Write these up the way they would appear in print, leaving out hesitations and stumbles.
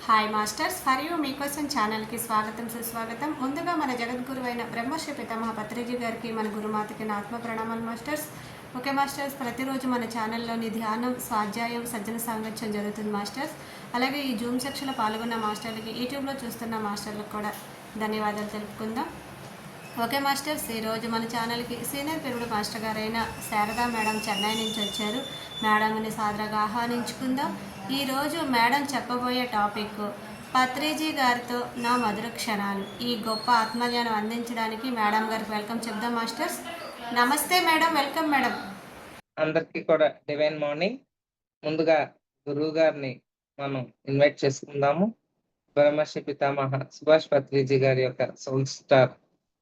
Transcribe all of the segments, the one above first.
Hi masters, మరియు మీకోసం ఛానల్కి స్వాగతం సుస్వాగతం. ముందుగా మన జగద్గురువైన బ్రహ్మశ్రీ పితామహ పత్రిజీ గారికి, మన గురుమాతకి నా ఆత్మ ప్రణామాలు మాస్టర్స్. ఓకే మాస్టర్స్, ప్రతిరోజు మన ఛానల్లోని ధ్యానం, స్వాధ్యాయం, సజ్జన సాంగత్యం జరుగుతుంది మాస్టర్స్. అలాగే ఈ జూమ్ సెక్షన్లో పాల్గొన్న మాస్టర్లకి, యూట్యూబ్లో చూస్తున్న మాస్టర్లకు కూడా ధన్యవాదాలు తెలుపుకుందాం. ఓకే మాస్టర్స్, ఈరోజు మన ఛానల్కి సీనియర్ పెరుగుడు మాస్టర్ గారైన శారదా మేడం చెన్నై నుంచి వచ్చారు. మేడంని సాదరంగా ఆహ్వానించుకుందాం. ఈరోజు మేడం చెప్పబోయే టాపిక్ పత్రిజీ గారితో నా మధుర క్షణాలు. ఈ గొప్ప ఆత్మజ్ఞానం అందించడానికి మేడం గారికి వెల్కమ్ చెప్దాం మాస్టర్స్. నమస్తే మేడం, వెల్కమ్ మేడం. అందరికీ కూడా డివైన్ మార్నింగ్. ముందుగా గురువు గారిని మనం ఇన్వైట్ చేసుకుందాము. బ్రహ్మశ్రీ పితామహ సుభాష్ పత్రిజీ గారి యొక్క సోల్ స్టార్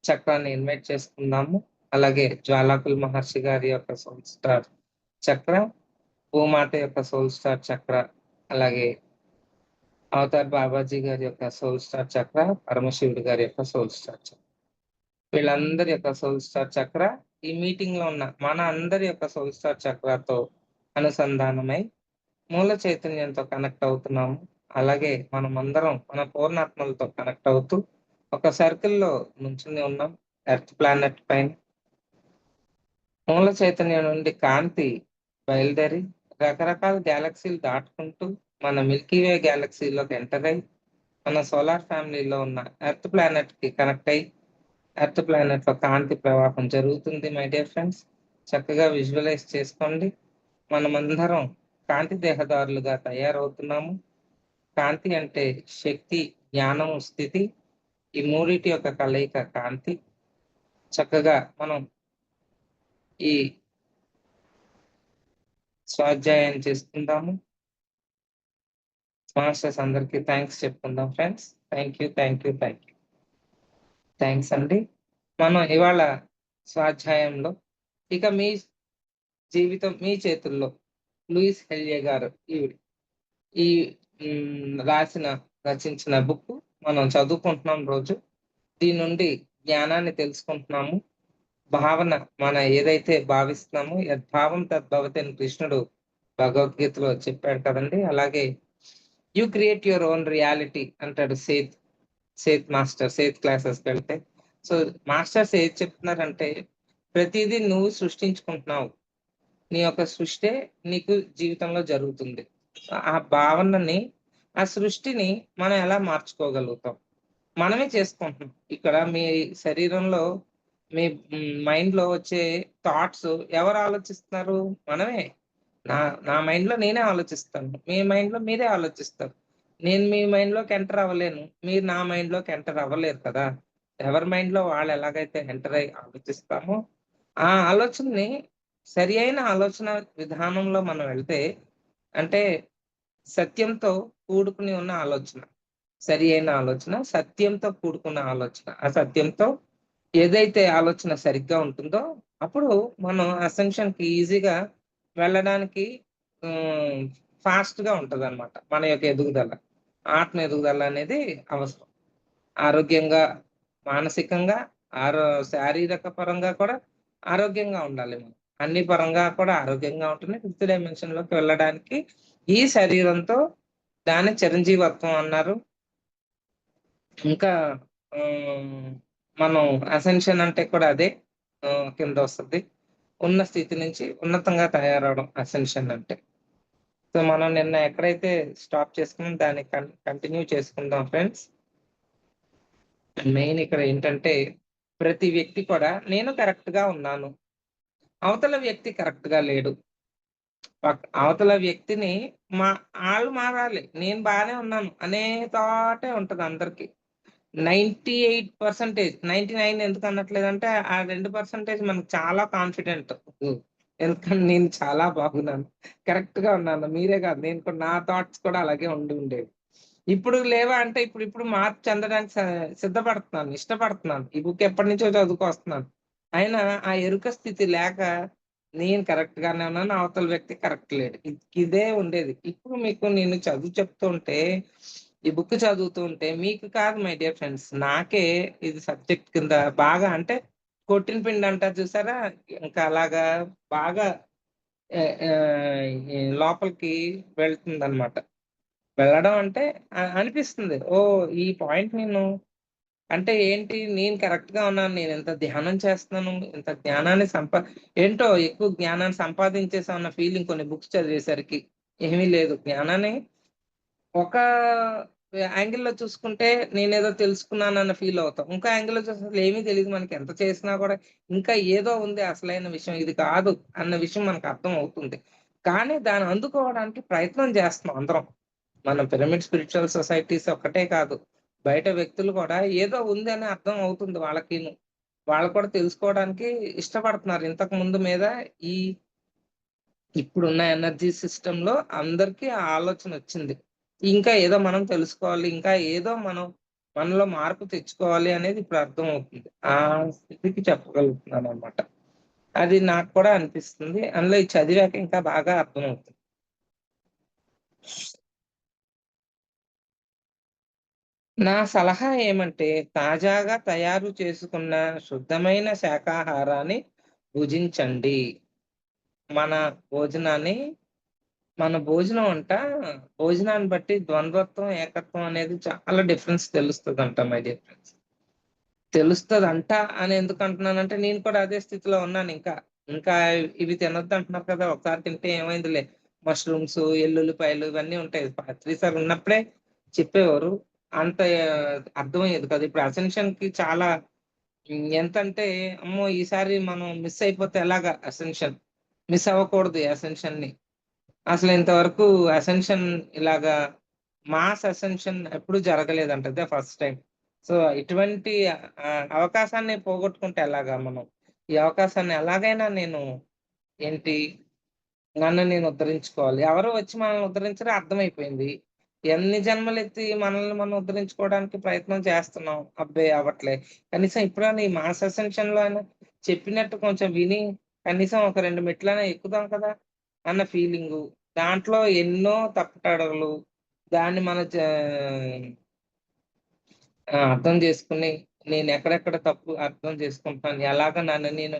చక్రాన్ని ఇన్వైట్ చేసుకుందాము. అలాగే జ్వాలాకుల్ మహర్షి గారి యొక్క సోల్ స్టార్ చక్ర, భూమాత యొక్క సోల్ స్టార్ చక్ర, అలాగే అవతార్ బాబాజీ గారి యొక్క సోల్ స్టార్ చక్ర, పరమశివుడి గారి యొక్క సోల్ స్టార్ చక్ర, వీళ్ళందరి యొక్క సోల్ స్టార్ చక్ర ఈ మీటింగ్ లో ఉన్న మన అందరి యొక్క సోల్ స్టార్ చక్రతో అనుసంధానమై మూల చైతన్యంతో కనెక్ట్ అవుతున్నాము. అలాగే మనం అందరం మన పూర్ణాత్మలతో కనెక్ట్ అవుతూ ఒక సర్కిల్లో నుంచుని ఉన్నాం ఎర్త్ ప్లానెట్ పైన. మూల చైతన్యం నుండి కాంతి బయలుదేరి రకరకాల గ్యాలక్సీలు దాటుకుంటూ మన మిల్కీవే గ్యాలక్సీలోకి ఎంటర్ అయి మన సోలార్ ఫ్యామిలీలో ఉన్న ఎర్త్ ప్లానెట్ కి కనెక్ట్ అయి ఎర్త్ ప్లానెట్ లో కాంతి ప్రవాహం జరుగుతుంది. మై డియర్ ఫ్రెండ్స్, చక్కగా విజువలైజ్ చేసుకోండి. మనమందరం కాంతి దేహదారులుగా తయారవుతున్నాము. కాంతి అంటే శక్తి, జ్ఞానము, స్థితి. ఈ మూడిటి యొక్క కలయిక కాంతి. చక్కగా మనం ఈ స్వాధ్యాయాన్ని చేసుకుందాము. మాస్టర్స్ అందరికీ థ్యాంక్స్ చెప్పుకుందాం ఫ్రెండ్స్. Thank you. థ్యాంక్స్ అండి. మనం ఇవాళ స్వాధ్యాయంలో ఇక మీ జీవితం మీ చేతుల్లో లూయిస్ హెల్యే గారు ఈ రచించిన బుక్ మనం చదువుకుంటున్నాం రోజు. దీని నుండి జ్ఞానాన్ని తెలుసుకుంటున్నాము. భావన మనం ఏదైతే భావిస్తున్నామో యద్భావం తద్భవతి అని కృష్ణుడు భగవద్గీతలో చెప్పాడు కదండి. అలాగే you create your own reality అంటాడు సేత్ మాస్టర్. సేత్ క్లాసెస్కి వెళ్తే సో మాస్టర్స్ ఏది చెప్తున్నారంటే ప్రతిదీ నువ్వు సృష్టించుకుంటున్నావు. నీ యొక్క సృష్టి నీకు జీవితంలో జరుగుతుంది. ఆ భావనని, ఆ సృష్టిని మనం ఎలా మార్చుకోగలుగుతాం? మనమే చేసుకుంటున్నాం. ఇక్కడ మీ శరీరంలో మీ మైండ్ లో వచ్చే థాట్స్ ఎవరు ఆలోచిస్తున్నారు? మనమే. నా నా మైండ్ లో నేనే ఆలోచిస్తాను, మీ మైండ్ లో మీరే ఆలోచిస్తారు. నేను మీ మైండ్ లోకి ఎంటర్ అవ్వలేను, మీరు నా మైండ్ లోకి ఎంటర్ అవ్వలేరు కదా. ఎవరి మైండ్ లో వాళ్ళు ఎలాగైతే ఎంటర్ అయ్యి ఆలోచిస్తామో ఆ ఆలోచనని సరి అయిన ఆలోచన విధానంలో మనం వెళ్తే, అంటే సత్యంతో కూడుకుని ఉన్న ఆలోచన, సరి అయిన ఆలోచన, సత్యంతో కూడుకున్న ఆలోచన. ఆ సత్యంతో ఏదైతే ఆలోచన సరిగ్గా ఉంటుందో అప్పుడు మనం అసెన్షన్ కి ఈజీగా వెళ్ళడానికి ఫాస్ట్ గా ఉంటది అనమాట. మన యొక్క ఎదుగుదల, ఆత్మ ఎదుగుదల అనేది అవసరం. ఆరోగ్యంగా, మానసికంగా, శారీరక పరంగా కూడా ఆరోగ్యంగా ఉండాలి మనం. అన్ని పరంగా కూడా ఆరోగ్యంగా ఉంటుంది. ఫిఫ్త్ డైమెన్షన్ లోకి వెళ్ళడానికి ఈ శరీరంతో దాని చిరంజీవత్వం అన్నారు. ఇంకా మనం అసెన్షన్ అంటే కూడా అదే కింద వస్తుంది. ఉన్న స్థితి నుంచి ఉన్నతంగా తయారవడం అసెన్షన్ అంటే. సో మనం నిన్న ఎక్కడైతే స్టాప్ చేసుకున్నాం దాన్ని కంటిన్యూ చేసుకుందాం ఫ్రెండ్స్. మెయిన్ ఇక్కడ ఏంటంటే ప్రతి వ్యక్తి కూడా నేను కరెక్ట్ గా ఉన్నాను, అవతల వ్యక్తి కరెక్ట్ గా లేడు. అవతల వ్యక్తిని వాళ్ళు మారాలి, నేను బాగానే ఉన్నాను అనే థాటే ఉంటది అందరికి. 98%, 99 ఎందుకు అనట్లేదంటే ఆ 2% మనకు చాలా కాన్ఫిడెంట్. ఎందుకంటే నేను చాలా బాగున్నాను, కరెక్ట్ గా ఉన్నాను. మీరే కాదు, నేను కూడా నా థాట్స్ కూడా అలాగే ఉండేవి. ఇప్పుడు లేవా అంటే ఇప్పుడు మార్పు చెందడానికి సిద్ధపడుతున్నాను, ఇష్టపడుతున్నాను. ఈ బుక్ ఎప్పటి నుంచో చదువుకొస్తున్నాను. అయినా ఆ ఎరుక స్థితి లేక నేను కరెక్ట్ గానే ఉన్నాను, అవతల వ్యక్తి కరెక్ట్ లేడు. ఇదే ఉండేది. ఇప్పుడు మీకు నేను చదువు చెప్తుంటే, ఈ బుక్ చదువుతుంటే మీకు కాదు మై డియర్ ఫ్రెండ్స్, నాకే ఇది సబ్జెక్ట్ కింద బాగా, అంటే కొట్టిన పిండి అంటారు చూసారా, ఇంకా అలాగా బాగా లోపలికి వెళ్తుంది అనమాట. వెళ్ళడం అంటే అనిపిస్తుంది. ఓ ఈ పాయింట్ నేను అంటే ఏంటి, నేను కరెక్ట్ గా ఉన్నాను, నేను ఇంత ధ్యానం చేస్తున్నాను, ఇంత జ్ఞానాన్ని ఏంటో ఎక్కువ జ్ఞానాన్ని సంపాదించేసా అన్న ఫీలింగ్ కొన్ని బుక్స్ చదివేసరికి. ఏమీ లేదు, జ్ఞానాన్ని ఒక యాంగిల్‌లో చూసుకుంటే నేనేదో తెలుసుకున్నానన్న ఫీల్ అవుతాం. ఇంకో యాంగిల్‌లో చూస్తే అసలు ఏమీ తెలీదు మనకి. ఎంత చేసినా కూడా ఇంకా ఏదో ఉంది అసలైన విషయం. ఇది కాదు అన్న విషయం మనకు అర్థం అవుతుంది. కానీ దాన్ని అందుకోవడానికి ప్రయత్నం చేస్తున్నాం అందరం. మన పిరమిడ్ స్పిరిచువల్ సొసైటీస్ ఒక్కటే కాదు, బయట వ్యక్తులు కూడా ఏదో ఉంది అని అర్థం అవుతుంది వాళ్ళకిను. వాళ్ళు కూడా తెలుసుకోవడానికి ఇష్టపడుతున్నారు. ఇంతకు ముందు మీద ఈ ఇప్పుడున్న ఎనర్జీ సిస్టమ్‌లో అందరికీ ఆ ఆలోచనొచ్చింది. ఇంకా ఏదో మనం తెలుసుకోవాలి, ఇంకా ఏదో మనం మనలో మార్పు తెచ్చుకోవాలి అనేది ఇప్పుడు అర్థమవుతుంది. ఆ స్థితికి చెప్పగలుగుతున్నాననమాట. అది నాకు కూడా అనిపిస్తుంది. అందులో ఇది చదివాక ఇంకా బాగా అర్థమవుతుంది. నా సలహా ఏమంటే, తాజాగా తయారు చేసుకున్న శుద్ధమైన శాకాహారాన్ని భుజించండి. మన భోజనాన్ని మన భోజనం భోజనాన్ని బట్టి ద్వంద్వత్వం, ఏకత్వం అనేది చాలా డిఫరెన్స్ తెలుస్తదంట మై డియర్ ఫ్రెండ్స్. తెలుస్తదంట అని ఎందుకు అంటున్నానంటే, నేను కూడా అదే స్థితిలో ఉన్నానింకా. ఇంకా ఇవి తినొద్దంటున్నారు కదా! ఒకసారి తింటే ఏమైందిలే. మష్రూమ్స్, ఎల్లుల్లిపాయలు ఇవన్నీ ఉంటాయి. పత్రి సార్ ఉన్నప్పుడే చెప్పేవారు. అంత అర్థమయ్యేది కాదు. ఇప్పుడు అసెన్షన్‌కి చాలా ఎంతంటే, అమ్మో! ఈసారి మనం మిస్ అయిపోతే ఎలాగా అసెన్షన్? మిస్ అవ్వకూడదు ఈ అసెన్షన్‌ని. అసలు ఇంతవరకు అసెన్షన్ ఇలాగా మాస్ అసెన్షన్ ఎప్పుడు జరగలేదంట. ఇదే ఫస్ట్ టైమ్. సో, ఇటువంటి అవకాశాన్ని పోగొట్టుకుంటే ఎలాగా మనం? ఈ అవకాశాన్ని ఎలాగైనా నేను ఏంటి నన్ను నేను ఉద్ధరించుకోవాలి. ఎవరు వచ్చి మనల్ని ఉద్ధరించరో అర్థమైపోయింది. ఎన్ని జన్మలెత్తి మనల్ని మనం ఉద్ధరించుకోవడానికి ప్రయత్నం చేస్తున్నాం. అబ్బే! అవ్వట్లే. కనీసం ఇప్పుడైనా ఈ మాస్ అసెన్షన్‌లో అయినా చెప్పినట్టు కొంచెం విని కనీసం ఒక 2 మెట్లైనా ఎక్కుదాం కదా! అన్న ఫీలింగు. దాంట్లో ఎన్నో తప్పుటడుగులు. దాన్ని మన అర్థం చేసుకొని, నేనెక్కడెక్కడ తప్పు అర్థం చేసుకుంటున్నాను, ఎలాగ నన్ను నేను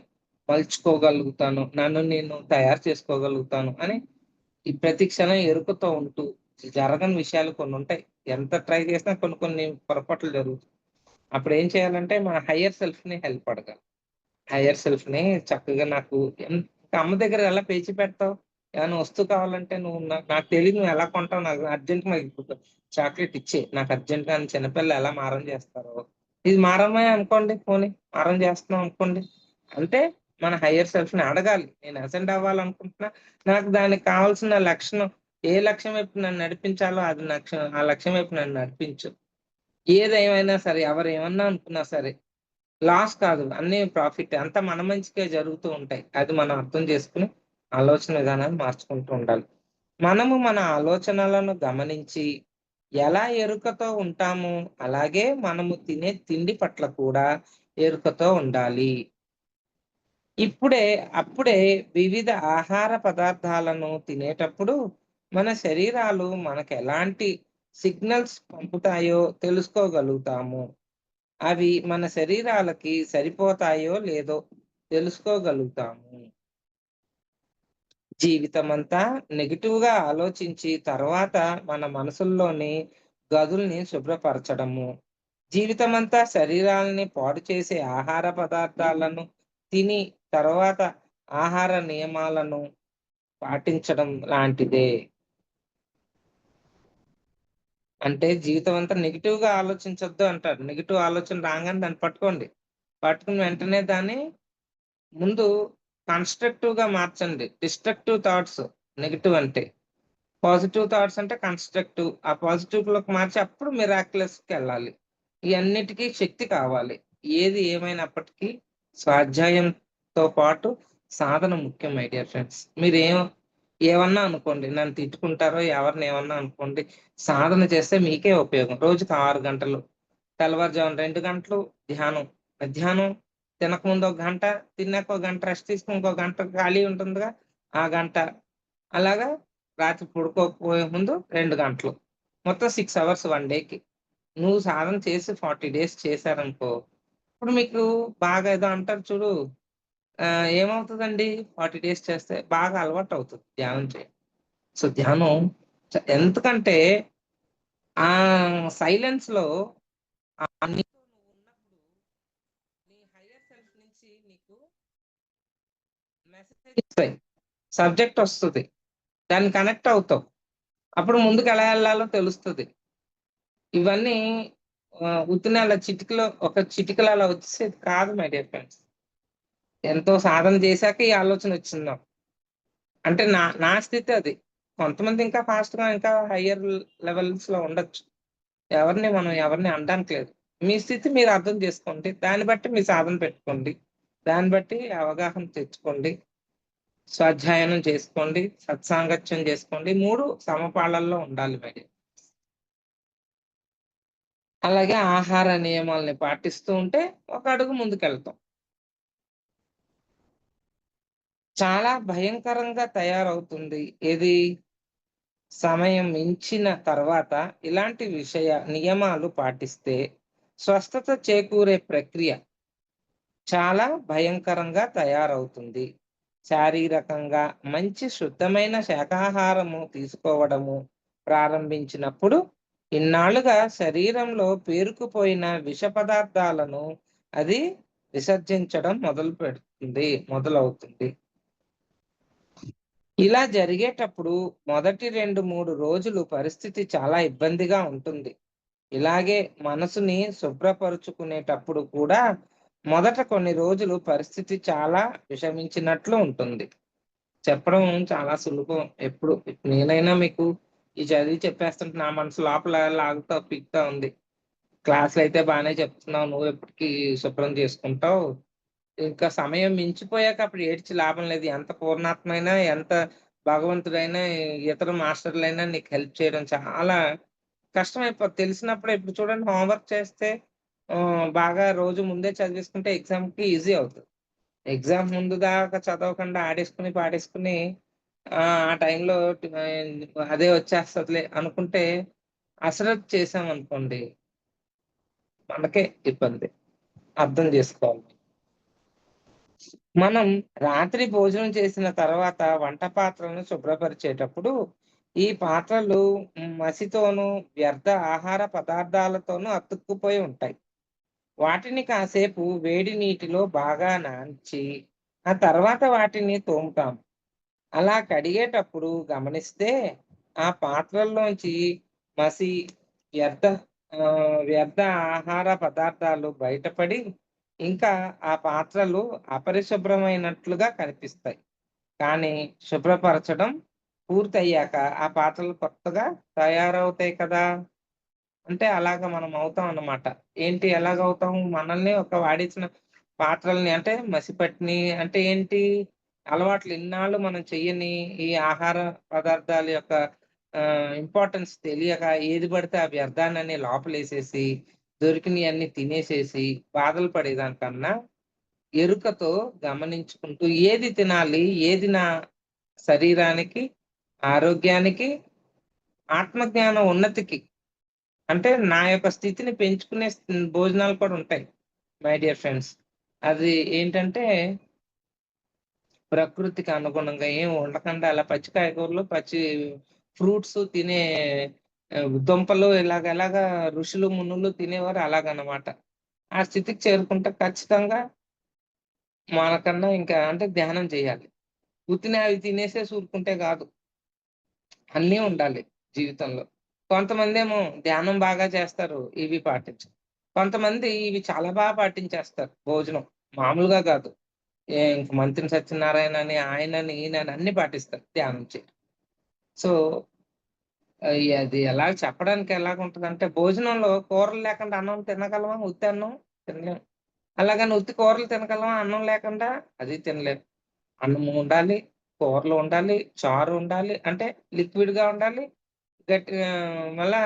మలుచుకోగలుగుతాను, నన్ను నేను తయారు చేసుకోగలుగుతాను అని ఈ ప్రతి క్షణం ఎరుకతో ఉంటూ, జరగని విషయాలు కొన్నుంటాయి. ఎంత ట్రై చేసినా కొన్ని కొన్ని పొరపాట్లు జరుగుతాయి. అప్పుడేం చేయాలంటే, మన హైయ్యర్ సెల్ఫ్‌ని హెల్ప్ అడగాలి. హైయ్యర్ సెల్ఫ్‌ని చక్కగా నాకు అమ్మ దగ్గర ఎలా పేచీ పెడతావు? ఏమన్నా వస్తువు కావాలంటే నువ్వు నాకు తెలీదు నువ్వెలా కొంటావు? నాకు అర్జెంట్‌గా నాకిప్పుడు చాక్లేట్ ఇచ్చేయి. నాకు అర్జెంట్‌గా అని చిన్నపిల్లలు ఎలా మారం చేస్తారో, ఇది మారమే అనుకోండి పోనీ, మారం చేస్తున్నాం అనుకోండి. అంటే మన హైయ్యర్ సెల్ఫ్‌ని అడగాలి. నేను అసెండ్ అవ్వాలనుకుంటున్నా. నాకు దానికి కావాల్సిన లక్షణం, ఏ లక్ష్యం వైపు నన్ను నడిపించాలో అది ఆ లక్ష్యం వైపు నన్ను నడిపించు. ఏదేమైనా సరే, ఎవరేమన్నా అనుకున్నా సరే లాస్ కాదు. అన్నీ ప్రాఫిటే. అంతా మన మంచికే జరుగుతూ ఉంటాయి. అది మనం అర్థం చేసుకొని, ఆలోచన విధానాన్ని మార్చుకుంటూ ఉండాలి. మనము మన ఆలోచనలను గమనించి, ఎలా ఎరుకతో ఉంటామో, అలాగే మనము తినే తిండి పట్ల కూడా ఎరుకతో ఉండాలి. ఇప్పుడే అప్పుడే వివిధ ఆహార పదార్థాలను తినేటప్పుడు, మన శరీరాలు మనకెలాంటి సిగ్నల్స్ పంపుతాయో తెలుసుకోగలుగుతాము. అవి మన శరీరాలకి సరిపోతాయో లేదో తెలుసుకోగలుగుతాము. జీవితమంతా నెగెటివ్‌గా ఆలోచించి తర్వాత మన మనసుల్లోని గదుల్ని శుభ్రపరచడము. జీవితమంతా శరీరాల్ని పాడు చేసే ఆహార పదార్థాలను తిని తర్వాత ఆహార నియమాలను పాటించడం లాంటిదే. అంటే జీవితం అంతా నెగెటివ్‌గా ఆలోచించొద్దు అంటారు. నెగెటివ్ ఆలోచన రాంగానే దాన్ని పట్టుకోండి. పట్టుకుని వెంటనే దాన్ని ముందు కన్‌స్ట్రక్టివ్‌గా మార్చండి. డిస్ట్రక్టివ్ థాట్స్ నెగెటివ్ అంటే. పాజిటివ్ థాట్స్ అంటే కన్‌స్ట్రక్టివ్. ఆ పాజిటివ్‌లోకి మార్చి అప్పుడు మిరాక్యులస్‌కెళ్ళాలి. ఈ అన్నిటికి శక్తి కావాలి. ఏది ఏమైనప్పటికీ స్వాధ్యాయంతో పాటు సాధన ముఖ్యం మై డియర్ ఫ్రెండ్స్. ఏమన్నా అనుకోండి. నన్ను తిట్టుకుంటారో, ఎవరిని ఏమన్నా అనుకోండి. సాధన చేస్తే మీకే ఉపయోగం. రోజుకి 6 గంటలు. తెల్లవారుజామున 2 గంటలు ధ్యానం. మధ్యాహ్నం తినకముందు ఒక గంట, తిన్నాక ఒక గంట రెస్ట్ తీసుకొని ఇంకో గంట ఖాళీ ఉంటుందిగా, ఆ గంట. అలాగా రాత్రి పడుకోకపోయే ముందు 2 గంటలు. మొత్తం 6 అవర్స్ 1 డేకి. నువ్వు సాధన చేసి 40 డేస్ చేశారనుకో, ఇప్పుడు మీకు బాగా ఏదో అంటారు చూడు, ఏమవుతదండి 40 డేస్ చేస్తే బాగా అలవాటవుతది ధ్యానం చేయడం. సో, ధ్యానం ఎందుకంటే ఆ సైలెన్స్ లో నీతో నువ్వు ఉన్నప్పుడు నీ హైయర్ సెల్ఫ్ నుంచి నీకు మెసేజ్ ఇస్తాయి, సబ్జెక్ట్ వస్తుంది, దాన్ని కనెక్ట్ అవుతావు, అప్పుడు ముందుకు ఎలా వెళ్ళాలో తెలుస్తుంది. ఇవన్నీ ఉత్తిన అలా చిటికలో ఒక చిటికలో అలా వచ్చేది కాదు మై డియర్ ఫ్రెండ్స్. ఎంతో సాధన చేశాక ఈ ఆలోచన వచ్చింది నాకు. అంటే నా నా స్థితి అది. కొంతమంది ఇంకా ఫాస్ట్ గా ఇంకా హయ్యర్ లెవెల్స్ లో ఉండొచ్చు. ఎవరిని అనడానికి లేదు. మీ స్థితి మీరు అర్థం చేసుకోండి, దాన్ని బట్టి మీ సాధన పెట్టుకోండి, దాన్ని బట్టి అవగాహన తెచ్చుకోండి, స్వాధ్యాయనం చేసుకోండి, సత్సాంగత్యం చేసుకోండి. 3 సమపాళల్లో ఉండాలి మరి. అలాగే ఆహార నియమాల్ని పాటిస్తూ ఉంటే ఒక అడుగు ముందుకెళ్తాం. చాలా భయంకరంగా తయారవుతుంది ఏది, సమయం మించిన తర్వాత ఇలాంటి నియమాలు పాటిస్తే స్వస్థత చేకూరే ప్రక్రియ చాలా భయంకరంగా తయారవుతుంది. శారీరకంగా మంచి శుద్ధమైన శాకాహారము తీసుకోవడము ప్రారంభించినప్పుడు ఇన్నాళ్లుగా శరీరంలో పేరుకుపోయిన విష పదార్థాలను అది విసర్జించడం మొదలవుతుంది. ఇలా జరిగేటప్పుడు మొదటి 2-3 రోజులు పరిస్థితి చాలా ఇబ్బందిగా ఉంటుంది. ఇలాగే మనసుని శుభ్రపరుచుకునేటప్పుడు కూడా మొదట కొన్ని రోజులు పరిస్థితి చాలా విషమించినట్లు ఉంటుంది. చెప్పడం చాలా సులభం. ఎప్పుడు నేనైనా మీకు ఈ చదివి చెప్పేస్తుంటే నా మనసు లోపల లాగుతా పీకుతా ఉంది. క్లాసులు అయితే బాగానే చెప్తున్నావు, నువ్వు ఎప్పటికీ శుభ్రం చేసుకుంటావు, ఇంకా సమయం మించిపోయాక అప్పుడు ఏడ్చి లాభం లేదు. ఎంత పూర్ణాత్మైనా, ఎంత భగవంతుడైనా, ఇతర మాస్టర్లైనా నీకు హెల్ప్ చేయడం చాలా కష్టమైపోద్ది. తెలిసినప్పుడు ఇప్పుడు చూడండి, హోంవర్క్ చేస్తే బాగా రోజు ముందే చదివేసుకుంటే ఎగ్జామ్‌కి ఈజీ అవుతది. ఎగ్జామ్ ముందు దాకా చదవకుండా ఆడేసుకొని, పాడేసుకొని ఆ టైంలో అదే వచ్చేస్తదిలే అనుకుంటే అశ్రద్ధ చేశామనుకోండి, మనకే ఇబ్బంది. అర్థం చేసుకోవాలి. మనం రాత్రి భోజనం చేసిన తర్వాత వంట పాత్రలను శుభ్రపరిచేటప్పుడు ఈ పాత్రలు మసితోనూ, వ్యర్థ ఆహార పదార్థాలతోనూ అతుక్కుపోయి ఉంటాయి. వాటిని కాసేపు వేడి నీటిలో బాగా నాంచి, ఆ తర్వాత వాటిని తోముతాం. అలా కడిగేటప్పుడు గమనిస్తే ఆ పాత్రల్లోంచి మసి, వ్యర్థ వ్యర్థ ఆహార పదార్థాలు బయటపడి, ఇంకా ఆ పాత్రలు అపరిశుభ్రమైనట్లుగా కనిపిస్తాయి. కానీ శుభ్రపరచడం పూర్తయ్యాక ఆ పాత్రలు కొత్తగా తయారవుతాయి కదా! అంటే అలాగా మనం అవుతాం అన్నమాట. ఏంటి ఎలాగవుతాం? మనల్ని ఒక వాడిచ్చిన పాత్రల్ని అంటే మసిపట్టినియి అంటే ఏంటి? అలవాట్లు ఇన్నాళ్ళు మనం చెయ్యని ఈ ఆహార పదార్థాల యొక్క ఇంపార్టెన్స్ తెలియక ఏది పడితే ఆ వ్యర్థాన్నన్ని లోపలేసేసి, దొరికినయన్ని తినేసేసి బాధలు పడేదానికన్నా ఎరుకతో గమనించుకుంటూ ఏది తినాలి? ఏది నా శరీరానికి, ఆరోగ్యానికి, ఆత్మజ్ఞాన ఉన్నతికి అంటే నా యొక్క స్థితిని పెంచుకునే భోజనాలు కూడా ఉంటాయి మై డియర్ ఫ్రెండ్స్. అది ఏంటంటే ప్రకృతికి అనుగుణంగా ఏం ఉండకుండా అలా పచ్చి కాయగూరలు, పచ్చి ఫ్రూట్స్ తినే దుంపలు ఇలాగ ఋషులు, మునులు తినేవారు అలాగనమాట. ఆ స్థితికి చేరుకుంటే ఖచ్చితంగా మనకన్నా ఇంకా అంటే ధ్యానం చేయాలి. ఉత్తినే అవి తినేసేసి ఊరుకుంటే గాదు. అన్నీ ఉండాలి జీవితంలో. కొంతమందేమో ధ్యానం బాగా చేస్తారు, ఇవి పాటించరు. కొంతమంది ఇవి చాలా పాటించేస్తారు భోజనం. మామూలుగా గాదు. ఇంక మంత్రి సత్యనారాయణ అని, ఆయనని, ఈయనని అన్నీ పాటిస్తారు ధ్యానం చేయరు. సో, అది ఎలా చెప్పడానికి ఎలాగుంటదంటే, భోజనంలో కూరలు లేకుండా అన్నం తినగలమా? ఉత్తి అన్నం తినలేం. అలాగని ఉత్తి కూరలు తినగలమా అన్నం లేకుండా? అది తినలేం. అన్నం ఉండాలి, కూరలు ఉండాలి, చారు ఉండాలి. అంటే లిక్విడ్‌గా ఉండాలి. గట్టిగా మళ్ళా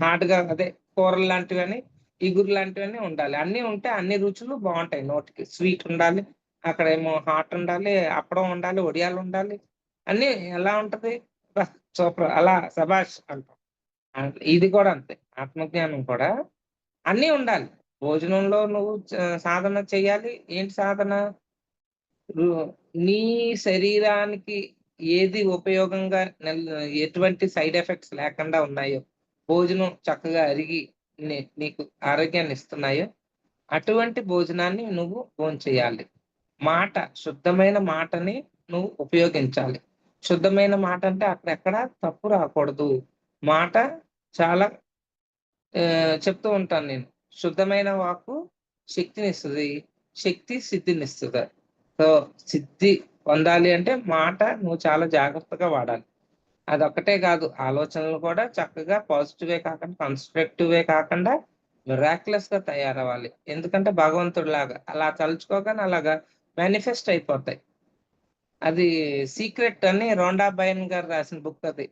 హార్డ్‌గా అదే కూరలు లాంటివని, ఇగురు లాంటివన్నీ ఉండాలి. అన్నీ ఉంటే అన్ని రుచులు బావుంటాయి నోటికి. స్వీట్ ఉండాలి, అక్కడేమో హాట్ ఉండాలి, అప్పడం ఉండాలి, వడియాలుండాలి. అన్నీ ఎలా ఉంటది? అబ్బా! సూపర్ అలా శభాష్ అంటాం. ఇది కూడా అంతే. ఆత్మజ్ఞానం కూడా అన్నీ ఉండాలి. భోజనంలో నువ్వు సాధన చెయ్యాలి. ఏంటి సాధన? రు నీ శరీరానికి ఏది ఉపయోగంగా ఎటువంటి సైడ్ ఎఫెక్ట్స్ లేకుండా ఉన్నాయో భోజనం చక్కగా అరిగి నీకు ఆరోగ్యాన్ని ఇస్తున్నాయో అటువంటి భోజనాన్ని నువ్వు భోంచేయాలి. మాట, శుద్ధమైన మాటని నువ్వు ఉపయోగించాలి. శుద్ధమైన మాట అంటే అక్కడెక్కడ తప్పు రాకూడదు. మాట చాలా చెప్తూ ఉంటాను నేను. శుద్ధమైన వాక్కు శక్తినిస్తది. శక్తి సిద్ధినిస్తది. సో, సిద్ధి పొందాలి అంటే మాట నువ్వు చాలా జాగ్రత్తగా వాడాలి. అదొక్కటే కాదు, ఆలోచనలు కూడా చక్కగా పాజిటివే కాకుండా, కన్‌స్ట్రక్టివే కాకుండా మిరాక్యులస్‌గా తయారవ్వాలి. ఎందుకంటే భగవంతుడిలాగా అలా తలుచుకోగానే అలాగా మేనిఫెస్ట్ అయిపోతాయి. అది 'సీక్రెట్' అని రొండా బైన్ గారు రాసిన బుక్ అది.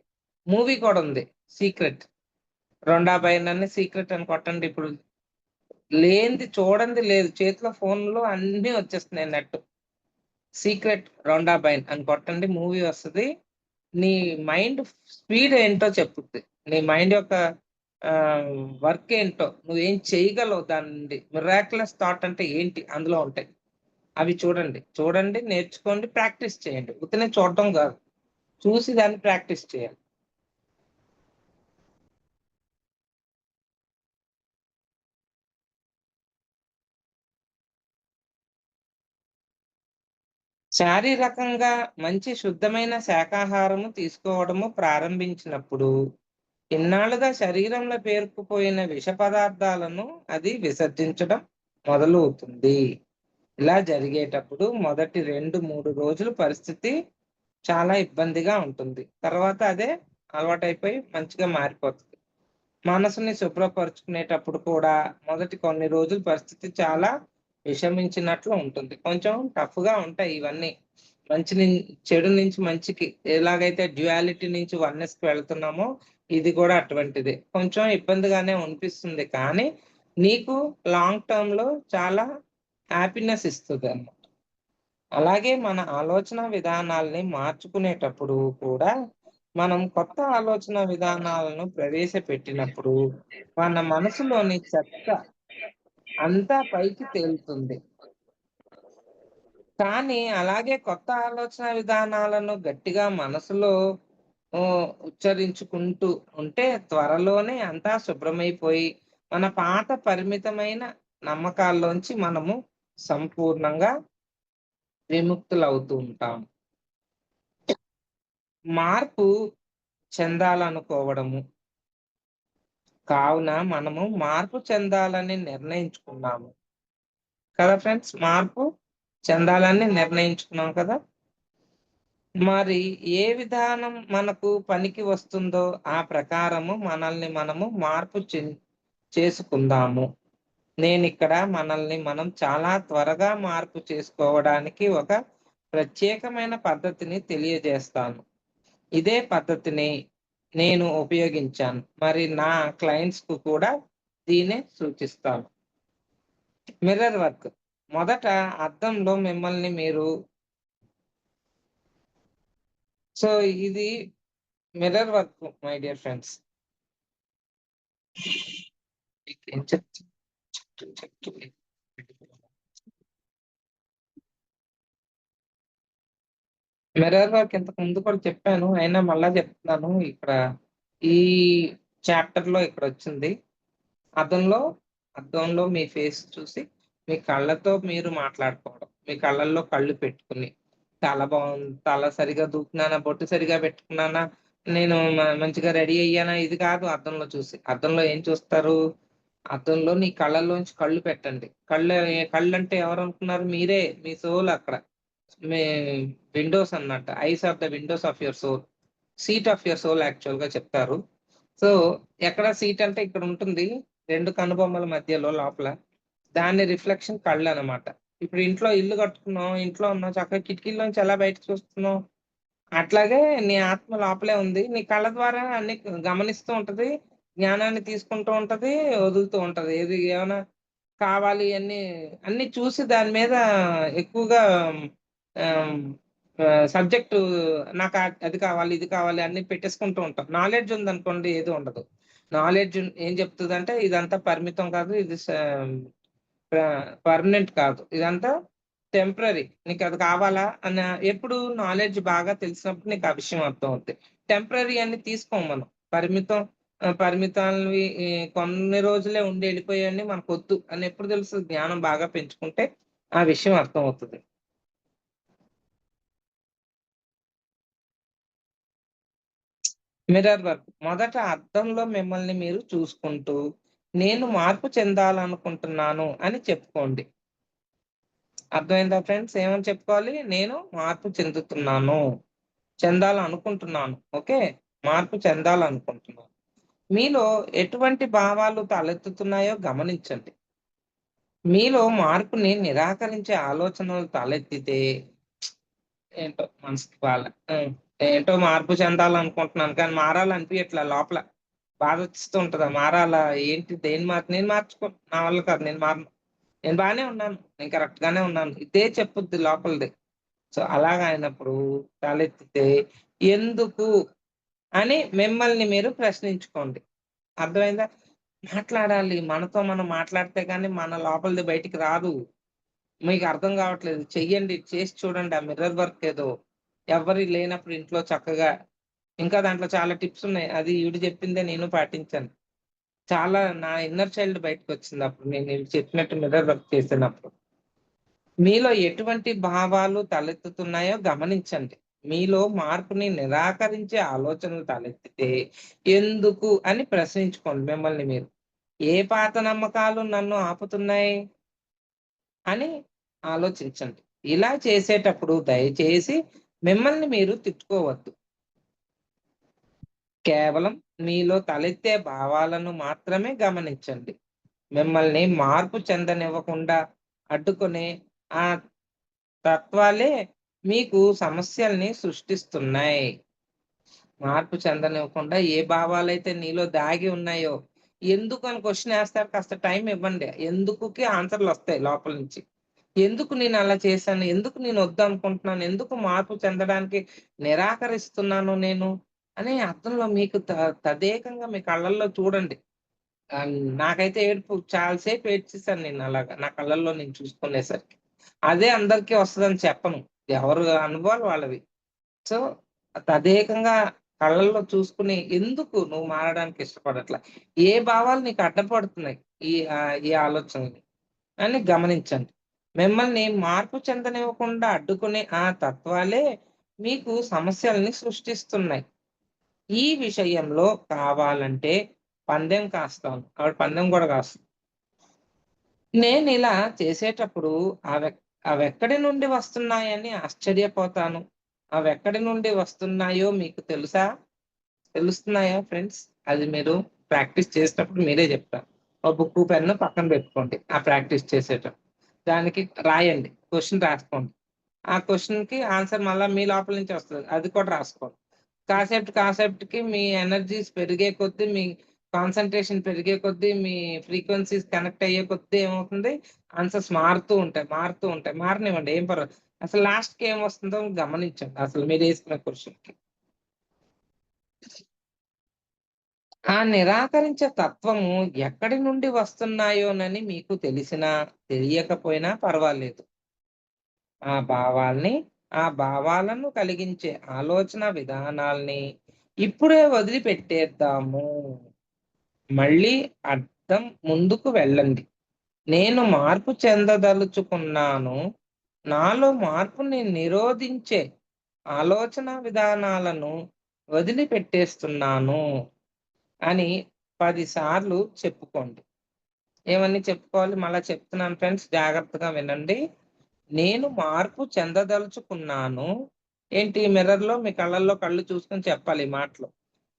మూవీ కూడా ఉంది 'సీక్రెట్'. రొండా బైన్ అని 'సీక్రెట్' అని కొట్టండి ఇప్పుడు. లేనిది చూడంది లేదు. చేతిలో ఫోన్‌లో అన్నీ వచ్చేస్తున్నాయి నెట్. 'సీక్రెట్ రొండా బైన్' అని కొట్టండి, మూవీ వస్తది. నీ మైండ్ స్పీడ్ ఏంటో చెప్పుద్ది. నీ మైండ్ యొక్క వర్క్ ఏంటో, నువ్వేం చేయగలవు దాని నుండి. మిరాక్యులస్ థాట్ అంటే ఏంటి అందులో ఉంటాయి. అవి చూడండి. చూడండి, నేర్చుకోండి, ప్రాక్టీస్ చేయండి. ఉత్తినే చూడటం కాదు. చూసి దాన్ని ప్రాక్టీస్ చేయాలి. శారీరకంగా మంచి శుద్ధమైన శాకాహారము తీసుకోవడము ప్రారంభించినప్పుడు, ఇన్నాళ్లుగా శరీరంలో పేరుకుపోయిన విష పదార్థాలను అది విసర్జించడం మొదలవుతుంది. ఇలా జరిగేటప్పుడు మొదటి 2, 3 రోజులు పరిస్థితి చాలా ఇబ్బందిగా ఉంటుంది. తర్వాత అదే అలవాటైపోయి మంచిగా మారిపోతుంది. మనసుని శుభ్రపరుచుకునేటప్పుడు కూడా మొదటి కొన్ని రోజులు పరిస్థితి చాలా విషమించినట్లు ఉంటుంది. కొంచెం టఫ్‌గా ఉంటాయి ఇవన్నీ. మంచి నిన్ చెడు నుంచి మంచికి ఎలాగైతే డ్యుయాలిటీ నుంచి వన్నెస్‌కి వెళ్తున్నామో ఇది కూడా అటువంటిదే. కొంచెం ఇబ్బందిగానే అనిపిస్తుంది. కానీ నీకు లాంగ్ టర్మ్‌లో చాలా హ్యాపీనెస్ ఇస్తదన్నమాట. అలాగే మన ఆలోచన విధానాల్ని మార్చుకునేటప్పుడు కూడా మనం కొత్త ఆలోచన విధానాలను ప్రవేశపెట్టినప్పుడు మన మనసులోని చెత్త అంతా పైకి తేలుతుంది. కానీ అలాగే కొత్త ఆలోచన విధానాలను గట్టిగా మనసులో ఉచ్చరించుకుంటూ ఉంటే త్వరలోనే అంతా శుభ్రమైపోయి మన పాత పరిమితమైన నమ్మకాల్లోంచి మనము సంపూర్ణంగా విముక్తులవుతూ ఉంటాం. మార్పు చెందాలనుకోవడము. కావున మనము మార్పు చెందాలని నిర్ణయించుకున్నాము కదా ఫ్రెండ్స్! మార్పు చెందాలని నిర్ణయించుకున్నాం కదా! మరి ఏ విధానం మనకు పనికి వస్తుందో ఆ ప్రకారము మనల్ని మనము మార్పు చేసుకుందాము. నేనిక్కడ మనల్ని మనం చాలా త్వరగా మార్పు చేసుకోవడానికి ఒక ప్రత్యేకమైన పద్ధతిని తెలియజేస్తాను. ఇదే పద్ధతిని నేను ఉపయోగించాను. మరి నా క్లయింట్స్‌కు కూడా దీన్నే సూచిస్తాను. Mirror work. మొదట అద్దంలో మిమ్మల్ని మీరు సో ఇది mirror work my dear friends. మీకేం మిర్రర్ వర్క్ ఇంతకు ముందు కూడా చెప్పాను. అయినా మళ్ళా చెప్తున్నాను. ఇక్కడ ఈ చాప్టర్‌లో ఇక్కడొచ్చింది. అద్దంలో, అద్దంలో మీ ఫేస్ చూసి, మీ కళ్ళతో మీరు మాట్లాడుకోవడం. మీ కళ్ళల్లో కళ్ళు పెట్టుకొని, తల బాగుంది, తల సరిగ్గా దూకున్నానా, బొట్టు సరిగ్గా పెట్టుకున్నానా, నేను మంచిగా రెడీ అయ్యానా, ఇది కాదు అద్దంలో చూసి. అద్దంలో ఏం చూస్తారు? అద్దంలో నీ కళ్ళల్లోంచి కళ్ళు పెట్టండి. కళ్ళంటే ఎవరనుకున్నారు? మీరే. మీ సోల్ అక్కడ. మీ విండోస్ అన్నమాట. Eyes of the windows of your soul. Seat of your soul యాక్చువల్‌గా చెప్తారు. సో, ఎక్కడ సీట్ అంటే ఇక్కడుంటుంది. 2 కనుబొమ్మల మధ్యలో లోపల. దాని రిఫ్లెక్షన్ కళ్ళనమాట. ఇప్పుడు ఇంట్లో ఇల్లు కట్టుకున్నాం. ఇంట్లో ఉన్నాం. చక్కగా కిటికీలోంచి ఎలా బయటకి చూస్తున్నాం? అట్లాగే నీ ఆత్మ లోపలే ఉంది. నీ కళ్ళ ద్వారా అన్ని గమనిస్తూ ఉంటది. జ్ఞానాన్ని తీసుకుంటూ ఉంటది. వదులుతూ ఉంటది. ఏది ఏమైనా కావాలి అన్నీ చూసి దాని మీద ఎక్కువగా ఆహ్, సబ్జెక్టు నాకు అది కావాలి, ఇది కావాలి అన్నీ పెట్టేసుకుంటూ ఉంటాం. నాలెడ్జ్ ఉందనుకోండి ఏది ఉండదు. నాలెడ్జ్ ఏం చెప్తదంటే ఇదంతా పరిమితం కాదు. ఇది ప పర్మనెంట్ కాదు. ఇదంతా టెంపరరీ. నీకది కావాలా అన్న ఎప్పుడు నాలెడ్జ్ బాగా తెలిసినప్పుడు నీకు ఆ విషయం అర్థమవుద్ది. టెంపరరీ అని తీసుకోం మనం. పరిమితం పరిమితాలవి కొన్ని రోజులే ఉండి వెళ్ళిపోయాయని మనకొద్దు అని ఎప్పుడు తెలుసు? జ్ఞానం బాగా పెంచుకుంటే ఆ విషయం అర్థమవుతది. Mirror work. మొదట అద్దంలో మిమ్మల్ని మీరు చూసుకుంటూ, నేను మార్పు చెందాలనుకుంటున్నాను అని చెప్పుకోండి. అర్థమైందా ఫ్రెండ్స్? ఏమని చెప్పుకోవాలి? నేను మార్పు చెందుతున్నాను. చెందాలనుకుంటున్నాను. ఓకే. మార్పు చెందాలనుకుంటున్నాను. మీలో ఎటువంటి భావాలు తలెత్తుతున్నాయో గమనించండి. మీలో మార్పుని నిరాకరించే ఆలోచనలు తలెత్తితే ఏంటో మనసుకి బాలే. ఏంటో మార్పు చెందాలనుకుంటున్నాను. కానీ మారాలనిపియట్ల లోపల. బాధొచ్చేస్తూ ఉంటది. మారాలా? ఏంటి? దేన్ని నేను మార్చుకోను. నా వల్ల కాదు. నేను మారను. నేను బానే ఉన్నాను. నేను కరెక్ట్ గానే ఉన్నాను. ఇదే చెప్పుద్ది లోపలిది. సో, అలాగా అయినప్పుడు తలెత్తితే ఎందుకు అని మిమ్మల్ని మీరు ప్రశ్నించుకోండి. అర్థమైందా? మాట్లాడాలి. మనతో మనం మాట్లాడితే గాని మన లోపలిది బయటికి రాదు. మీకు అర్థం కావట్లేదు. చెయ్యండి. చేసి చూడండి. ఆ మిర్రర్ వర్క్ ఏదో. ఎవ్వరి లేనప్పుడు ఇంట్లో చక్కగా ఇంకా దాంట్లో చాలా టిప్స్ ఉన్నాయి. అది ఈవిడ చెప్పిందే నేను పాటించాను. చాలా నా ఇన్నర్ చైల్డ్ బయటకొచ్చింది అప్పుడు నేను ఈవిడ చెప్పినట్టు మిర్రర్ వర్క్ చేసినప్పుడు. మీలో ఎటువంటి భావాలు తలెత్తుతున్నాయో గమనించండి. మీలో మార్పుని నిరాకరించే ఆలోచనలు తలెత్తితే ఎందుకు అని ప్రశ్నించుకోండి మిమ్మల్ని మీరు. ఏ పాత నమ్మకాలు నన్ను ఆపుతున్నాయి అని ఆలోచించండి. ఇలా చేసేటప్పుడు దయచేసి మిమ్మల్ని మీరు తిట్టుకోవద్దు. కేవలం మీలో తలెత్తే భావాలను మాత్రమే గమనించండి. మిమ్మల్ని మార్పు చెందనివ్వకుండా అడ్డుకునే ఆ తత్వాలే మీకు సమస్యల్ని సృష్టిస్తున్నాయి. మార్పు చెందనివ్వకుండా ఏ భావాలైతే నీలో దాగి ఉన్నాయో, ఎందుకని క్వెషన్ ఏస్తారు కాస్త టైం ఇవ్వండి. ఎందుకుకి ఆన్సర్‌లొస్తాయి లోపల నుంచి. ఎందుకు నేనలా చేశాను? ఎందుకు నేను వద్దనుకుంటున్నాను? ఎందుకు మార్పు చెందడానికి నిరాకరిస్తున్నాను నేను? అనే అర్థంలో మీకు తదేకంగా మీ కళ్ళల్లో చూడండి. నాకైతే ఏడుపు చాలా సేపు ఏడ్చేసాను నేను అలాగా. నా కళ్ళల్లో నేను చూసుకునేసరికి. అదే అందరికీ వస్తదని చెప్పను. ఎవరు అనుభవాలు వాళ్ళవి. సో, తదేకంగా కళ్ళల్లో చూసుకొని ఎందుకు నువ్వు మారడానికి ఇష్టపడట్ల? ఏ భావాలు నీకు అడ్డపడుతున్నాయి? ఈ ఆలోచనలు అని గమనించండి. మిమ్మల్ని మార్పు చెందనివ్వకుండా అడ్డుకునే ఆ తత్వాలే మీకు సమస్యల్ని సృష్టిస్తున్నాయి. ఈ విషయంలో కావాలంటే పందెం కాస్తాను. ఆవిడ పందెం గూడా కాస్తుంది. నేనిలా చేసేటప్పుడు అవెక్ అవెక్కడి నుండి వస్తున్నాయని ఆశ్చర్యపోతాను. అవెక్కడి నుండి వస్తున్నాయో మీకు తెలుసా? తెలుస్తున్నాయా ఫ్రెండ్స్? అది మీరు ప్రాక్టీస్ చేసేటప్పుడు మీరే చెప్తారు. ఒక బుక్కు, పెన్ను పక్కన పెట్టుకోండి. ఆ ప్రాక్టీస్ చేసేటప్పుడు. దానికి రాయండి. క్వెషన్ రాసుకోండి. ఆ క్వెషన్‌కి ఆన్సర్ మళ్ళా మీ లోపల నుంచి వస్తది. అది కూడా రాసుకోండి. కాన్సెప్ట్‌కి మీ ఎనర్జీస్ పెరిగే కొద్దీ, మీ కాన్సంట్రేషన్ పెరిగే కొద్దీ, మీ ఫ్రీక్వెన్సీస్ కనెక్ట్ అయ్యే కొద్దీ ఏమవుతుంది? ఆన్సర్స్ మారుతూ ఉంటాయి. మారుతూ ఉంటాయి. మారనివ్వండి ఏం పర్వాలేదు. అసలు లాస్ట్‌కి ఏమొస్తుందో గమనించండి. అసలు మీరేసుకున్న క్వెషన్‌కి. ఆ నిరాకరించే తత్వము ఎక్కడి నుండి వస్తున్నాయోనని మీకు తెలిసినా, తెలియకపోయినా పర్వాలేదు. ఆ భావాల్ని, ఆ భావాలను కలిగించే ఆలోచన విధానాల్ని ఇప్పుడే వదిలిపెట్టేద్దాము. మళ్ళీ అర్థం ముందుకు వెళ్ళండి. నేను మార్పు చెందదలుచుకున్నాను. నాలో మార్పుని నిరోధించే ఆలోచన విధానాలను వదిలిపెట్టేస్తున్నాను అని 10 సార్లు చెప్పుకోండి. ఏమని చెప్పుకోవాలి? మళ్ళా చెప్తున్నాను ఫ్రెండ్స్ జాగ్రత్తగా వినండి. నేను మార్పు చెందదలుచుకున్నాను. ఏంటి మిర్రర్‌లో మీ కళ్ళల్లో కళ్ళు చూసుకొని చెప్పాలి ఈ మాటలు.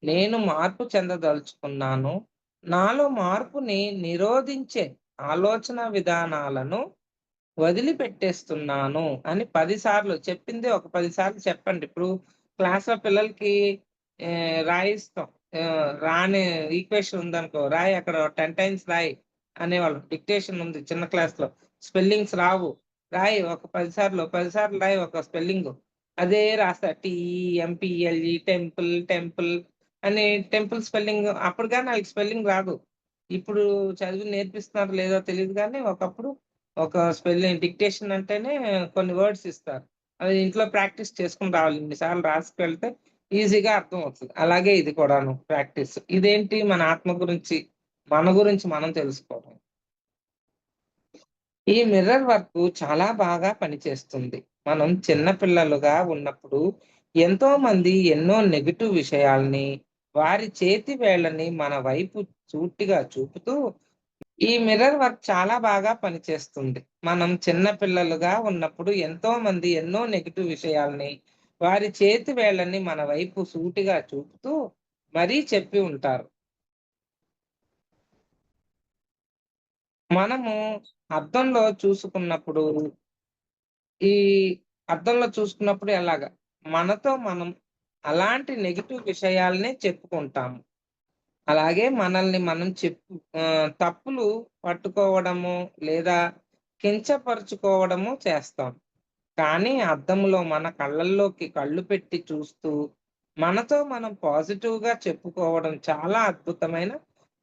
నేను మార్పు చెందదలుచుకున్నాను. నాలో మార్పుని నిరోధించే ఆలోచన విధానాలను వదిలిపెట్టేస్తున్నాను అని 10 సార్లు చెప్పిందే ఒక 10 సార్లు చెప్పండి. ఇప్పుడు క్లాస్‌లో పిల్లలకి రాయిస్తాం. రాని ఈక్వేషన్ ఉందనుకో, రాయి అక్కడ 10 టైమ్స్ రాయి అనేవాళ్ళం. డిక్టేషన్ ఉంది చిన్న క్లాస్‌లో. స్పెల్లింగ్స్ రావు. రాయి ఒక 10 సార్లు, 10 సార్లు రాయి ఒక స్పెల్లింగు. అదే రాస్తా టీఈఎంపీఎల్ఈ టెంపుల్, టెంపుల్ అని టెంపుల్ స్పెల్లింగ్ అప్పుడు గాని ఆళ్ళకి స్పెల్లింగ్ రాదు. ఇప్పుడు చదివి నేర్పిస్తున్నారో లేదో తెలీదు గానీ ఒకప్పుడు ఒక స్పెల్లింగ్ డిక్టేషన్ అంటేనే కొన్ని వర్డ్స్ ఇస్తారు. అది ఇంట్లో ప్రాక్టీస్ చేసుకొని రావాలి. ఇన్ని సార్లు రాసుకెళ్తే ఈజీగా అర్థం అవుతుంది. అలాగే ఇది కూడాను ప్రాక్టీస్. ఇదేంటి మన ఆత్మ గురించి, మన గురించి మనం తెలుసుకోవడం. ఈ మిర్రర్ వర్క్ చాలా బాగా పనిచేస్తుంది. మనం చిన్న పిల్లలుగా ఉన్నప్పుడు ఎంతో మంది ఎన్నో నెగెటివ్ విషయాల్ని, వారి చేతి వేళ్ళని మన వైపు సూటిగా చూపుతూ ఈ మిర్రర్ వర్క్ చాలా బాగా పనిచేస్తుంది. మనం చిన్న పిల్లలుగా ఉన్నప్పుడు ఎంతో మంది ఎన్నో నెగెటివ్ విషయాల్ని, వారి చేతి వేళ్ళని మన వైపు సూటిగా చూపుతూ మరీ చెప్పి ఉంటారు. మనము అద్దంలో చూసుకున్నప్పుడు ఈ అద్దంలో చూసుకున్నప్పుడు ఎలాగా? మనతో మనం అలాంటి నెగెటివ్ విషయాలనే చెప్పుకుంటాము. అలాగే మనల్ని మనం తప్పులు పట్టుకోవడము, లేదా కించపరుచుకోవడము చేస్తాం. కానీ అద్దంలో మన కళ్ళల్లోకి కళ్ళు పెట్టి చూస్తూ, మనతో మనం పాజిటివ్‌గా చెప్పుకోవడం చాలా అద్భుతమైన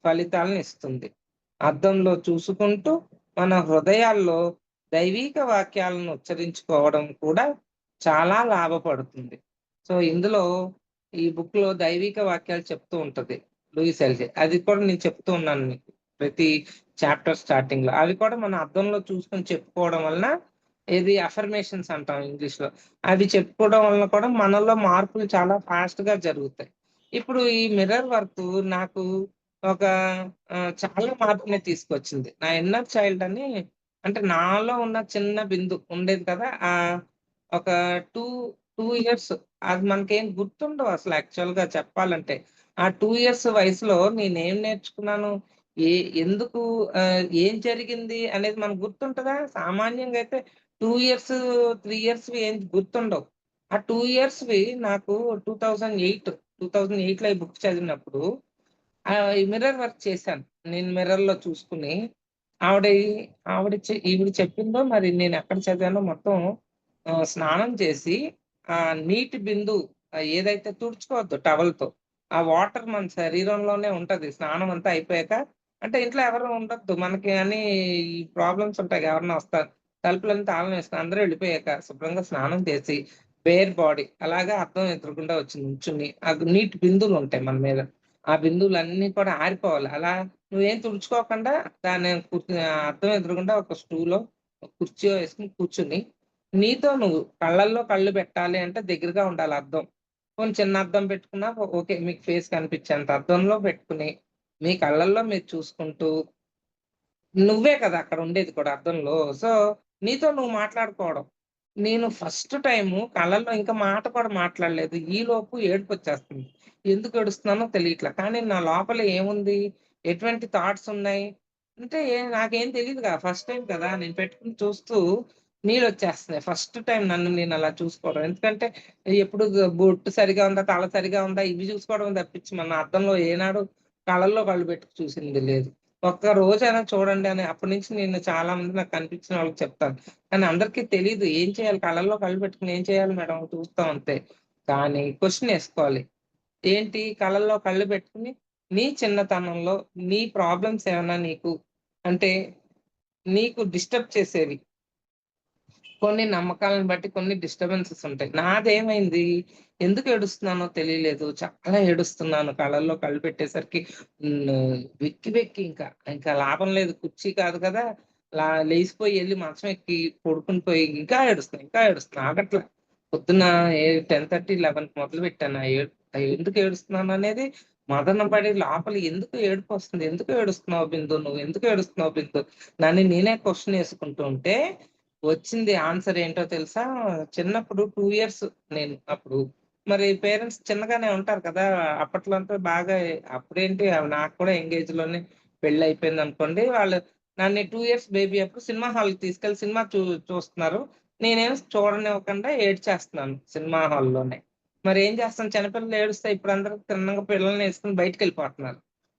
ఫలితాలనిస్తుంది. అద్దంలో చూసుకుంటూ మన హృదయాల్లో దైవీక వాక్యాలను ఉచ్చరించుకోవడం కూడా చాలా లాభపడుతుంది. సో, ఇందులో ఈ బుక్‌లో దైవిక వాక్యాలు చెప్తూ ఉంటది లూయిస్ ఎల్‌జే. అది కూడా నేను చెప్తూ ఉన్నాను మీకు. ప్రతి చాప్టర్ స్టార్టింగ్‌లో. అవి కూడా మన అద్దంలో చూసుకొని చెప్పుకోవడం వలన ఏది అఫర్మేషన్స్ అంటాం ఇంగ్లీష్‌లో. అవి చెప్పుకోవడం వలన కూడా మనలో మార్పులు చాలా ఫాస్ట్‌గా జరుగుతాయి. ఇప్పుడు ఈ మిర్రర్ వర్క్ నాకు ఒక చాలా మార్పుని తీసుకొచ్చింది. నా ఇన్నర్ చైల్డ్ అని అంటే నాలో ఉన్న చిన్న ఉండేది కదా! ఒక 2, 2 ఇయర్స్ అది మనకేం గుర్తుండవు అసలు యాక్చువల్‌గా చెప్పాలంటే. ఆ 2 ఇయర్స్ వయసులో నేనేం నేర్చుకున్నాను? ఏ ఎందుకు ఏం జరిగింది అనేది మనకు గుర్తుంటదా? సామాన్యంగా అయితే 2 ఇయర్స్, 3 ఇయర్స్‌వి ఏం గుర్తుండవు. ఆ 2 ఇయర్స్‌వి నాకు 2008లో ఈ బుక్ చదివినప్పుడు ఈ మిర్రర్ వర్క్ చేశాను. నేను మిర్రర్‌లో చూసుకొని ఆవిడ ఈవిడ చెప్పిందో మరి నేనెక్కడ చదివానో మొత్తం స్నానం చేసి నీటి ఏదైతే తుడుచుకోవద్దు టవల్‌తో. ఆ వాటర్ మన శరీరంలోనే ఉంటది. స్నానం అంతా అయిపోయాక అంటే ఇంట్లో ఎవరు ఉండొద్దు. మనకి అని ఈ ప్రాబ్లమ్స్ ఉంటాయి. ఎవరన్నా వస్తారు. తలుపులన్నీ తాళం వేసుకొని అందరూ వెళ్ళిపోయాక శుభ్రంగా స్నానం చేసి బేర్ బాడీ అలాగా అద్దం ఎదురుగుండా వచ్చి నించుని నీటి బిందువులుంటాయి మన మీద. ఆ బిందువులన్నీ కూడా ఆరిపోవాలి. అలా నువ్వేం తుడుచుకోకుండా దాన్ని అద్దం ఎదురుగుండా ఒక స్టూలో, ఒక కుర్చీయో ఏసుకొని కూర్చొని, నీతో నువ్వు కళ్ళల్లో కళ్ళు పెట్టాలి అంటే దగ్గరగా ఉండాలి అద్దం. పోనీ చిన్న అద్దం పెట్టుకున్నా ఓకే. మీకు ఫేస్ కనిపించేంత అద్దంలో పెట్టుకొని, మీ కళ్ళల్లో మీరు చూసుకుంటూ, నువ్వే కదా అక్కడ ఉండేది కూడా అద్దంలో. సో, నీతో నువ్వు మాట్లాడుకోవడం. నేను ఫస్ట్ టైము కళ్ళల్లో ఇంకా మాట కూడా మాట్లాడలేదు. ఈలోపు ఏడుపొచ్చేస్తుంది. ఎందుకు ఏడుస్తున్నానో తెలియట్లా. కానీ నా లోపల ఏముంది? ఎటువంటి థాట్స్ ఉన్నాయి? అంటే నాకేం తెలీదుగా. ఫస్ట్ టైమ్ కదా! నేను పెట్టుకొని చూస్తూ నీళ్ళొచ్చేస్తున్నాయి. ఫస్ట్ టైమ్ నన్ను నేను అలా చూసుకోవడం. ఎందుకంటే ఎప్పుడు బొట్టు సరిగా ఉందా? తల సరిగా ఉందా? ఇవి చూసుకోవడం తప్పించి మన అద్దంలో ఏనాడు కళ్ళల్లో కళ్ళు పెట్టి చూసింది లేదు. ఒక్క రోజైనా చూడండి అని అప్పటి నుంచి నేను చాలా మంది నాకు కనిపించిన వాళ్ళకి చెప్తాను. కానీ అందరికీ తెలీదు. ఏం చేయాలి? కళ్ళల్లో కళ్ళు పెట్టుకొని ఏం చేయాలి మేడం? చూస్తాం అంతే. కానీ క్వెషన్ ఏసుకోవాలి. ఏంటి కళ్ళల్లో కళ్ళు పెట్టుకొని, నీ చిన్నతనంలో నీ ప్రాబ్లమ్స్ ఏమన్నా అంటే నీకు డిస్టర్బ్ చేసేవి. కొన్ని నమ్మకాలను బట్టి కొన్ని డిస్టర్బెన్సెస్ ఉంటాయి. నాదేమైంది? ఎందుకు ఏడుస్తున్నానో తెలియలేదు. చాలా ఏడుస్తున్నాను. కళ్ళల్లో కళ్ళు పెట్టేసరికి వెక్కి వెక్కి ఇంకా లాభం లేదు. కుర్చీ కాదు కదా! లేసిపోయి ఎళ్లి మంచం ఎక్కి పడుకొని పోయి ఇంకా ఏడుస్తున్నా. ఆగట్ల. పొద్దున్న 10:30, 11కి మొదలుపెట్టాను. ఎందుకు ఏడుస్తున్నాననేది మదన పడి లోపల ఎందుకు ఏడుపొస్తుంది? ఎందుకు ఏడుస్తున్నావు బిందు? నువ్వు ఎందుకు ఏడుస్తున్నావు బిందు? నన్ను నేనే క్వెషన్ ఏసుకుంటూ ఉంటే వచ్చింది ఆన్సర్ ఏంటో తెలుసా? చిన్నప్పుడు 2 ఇయర్స్ నేను అప్పుడు. మరి పేరెంట్స్ చిన్నగానే ఉంటారు కదా! అప్పట్లో అంటే బాగా అప్పుడేంటి నాకు కూడా యంగ్ ఏజ్‌లోనే పెళ్లయిపోయిందనుకోండి. వాళ్ళు నన్ను 2 ఇయర్స్ బేబీ అప్పుడు సినిమా హాల్‌కి తీసుకెళ్ళి సినిమా చూస్తున్నారు. నేనేమో చూడనివ్వకుండా ఏడ్చేస్తున్నాను సినిమా హాల్‌లోనే. మరేం చేస్తాం చిన్నపిల్లలు ఏడుస్తే ఇప్పుడందరూ తిన్నంగా పిల్లల్నేసుకొని బయటికెళ్ళిపోతున్నారు.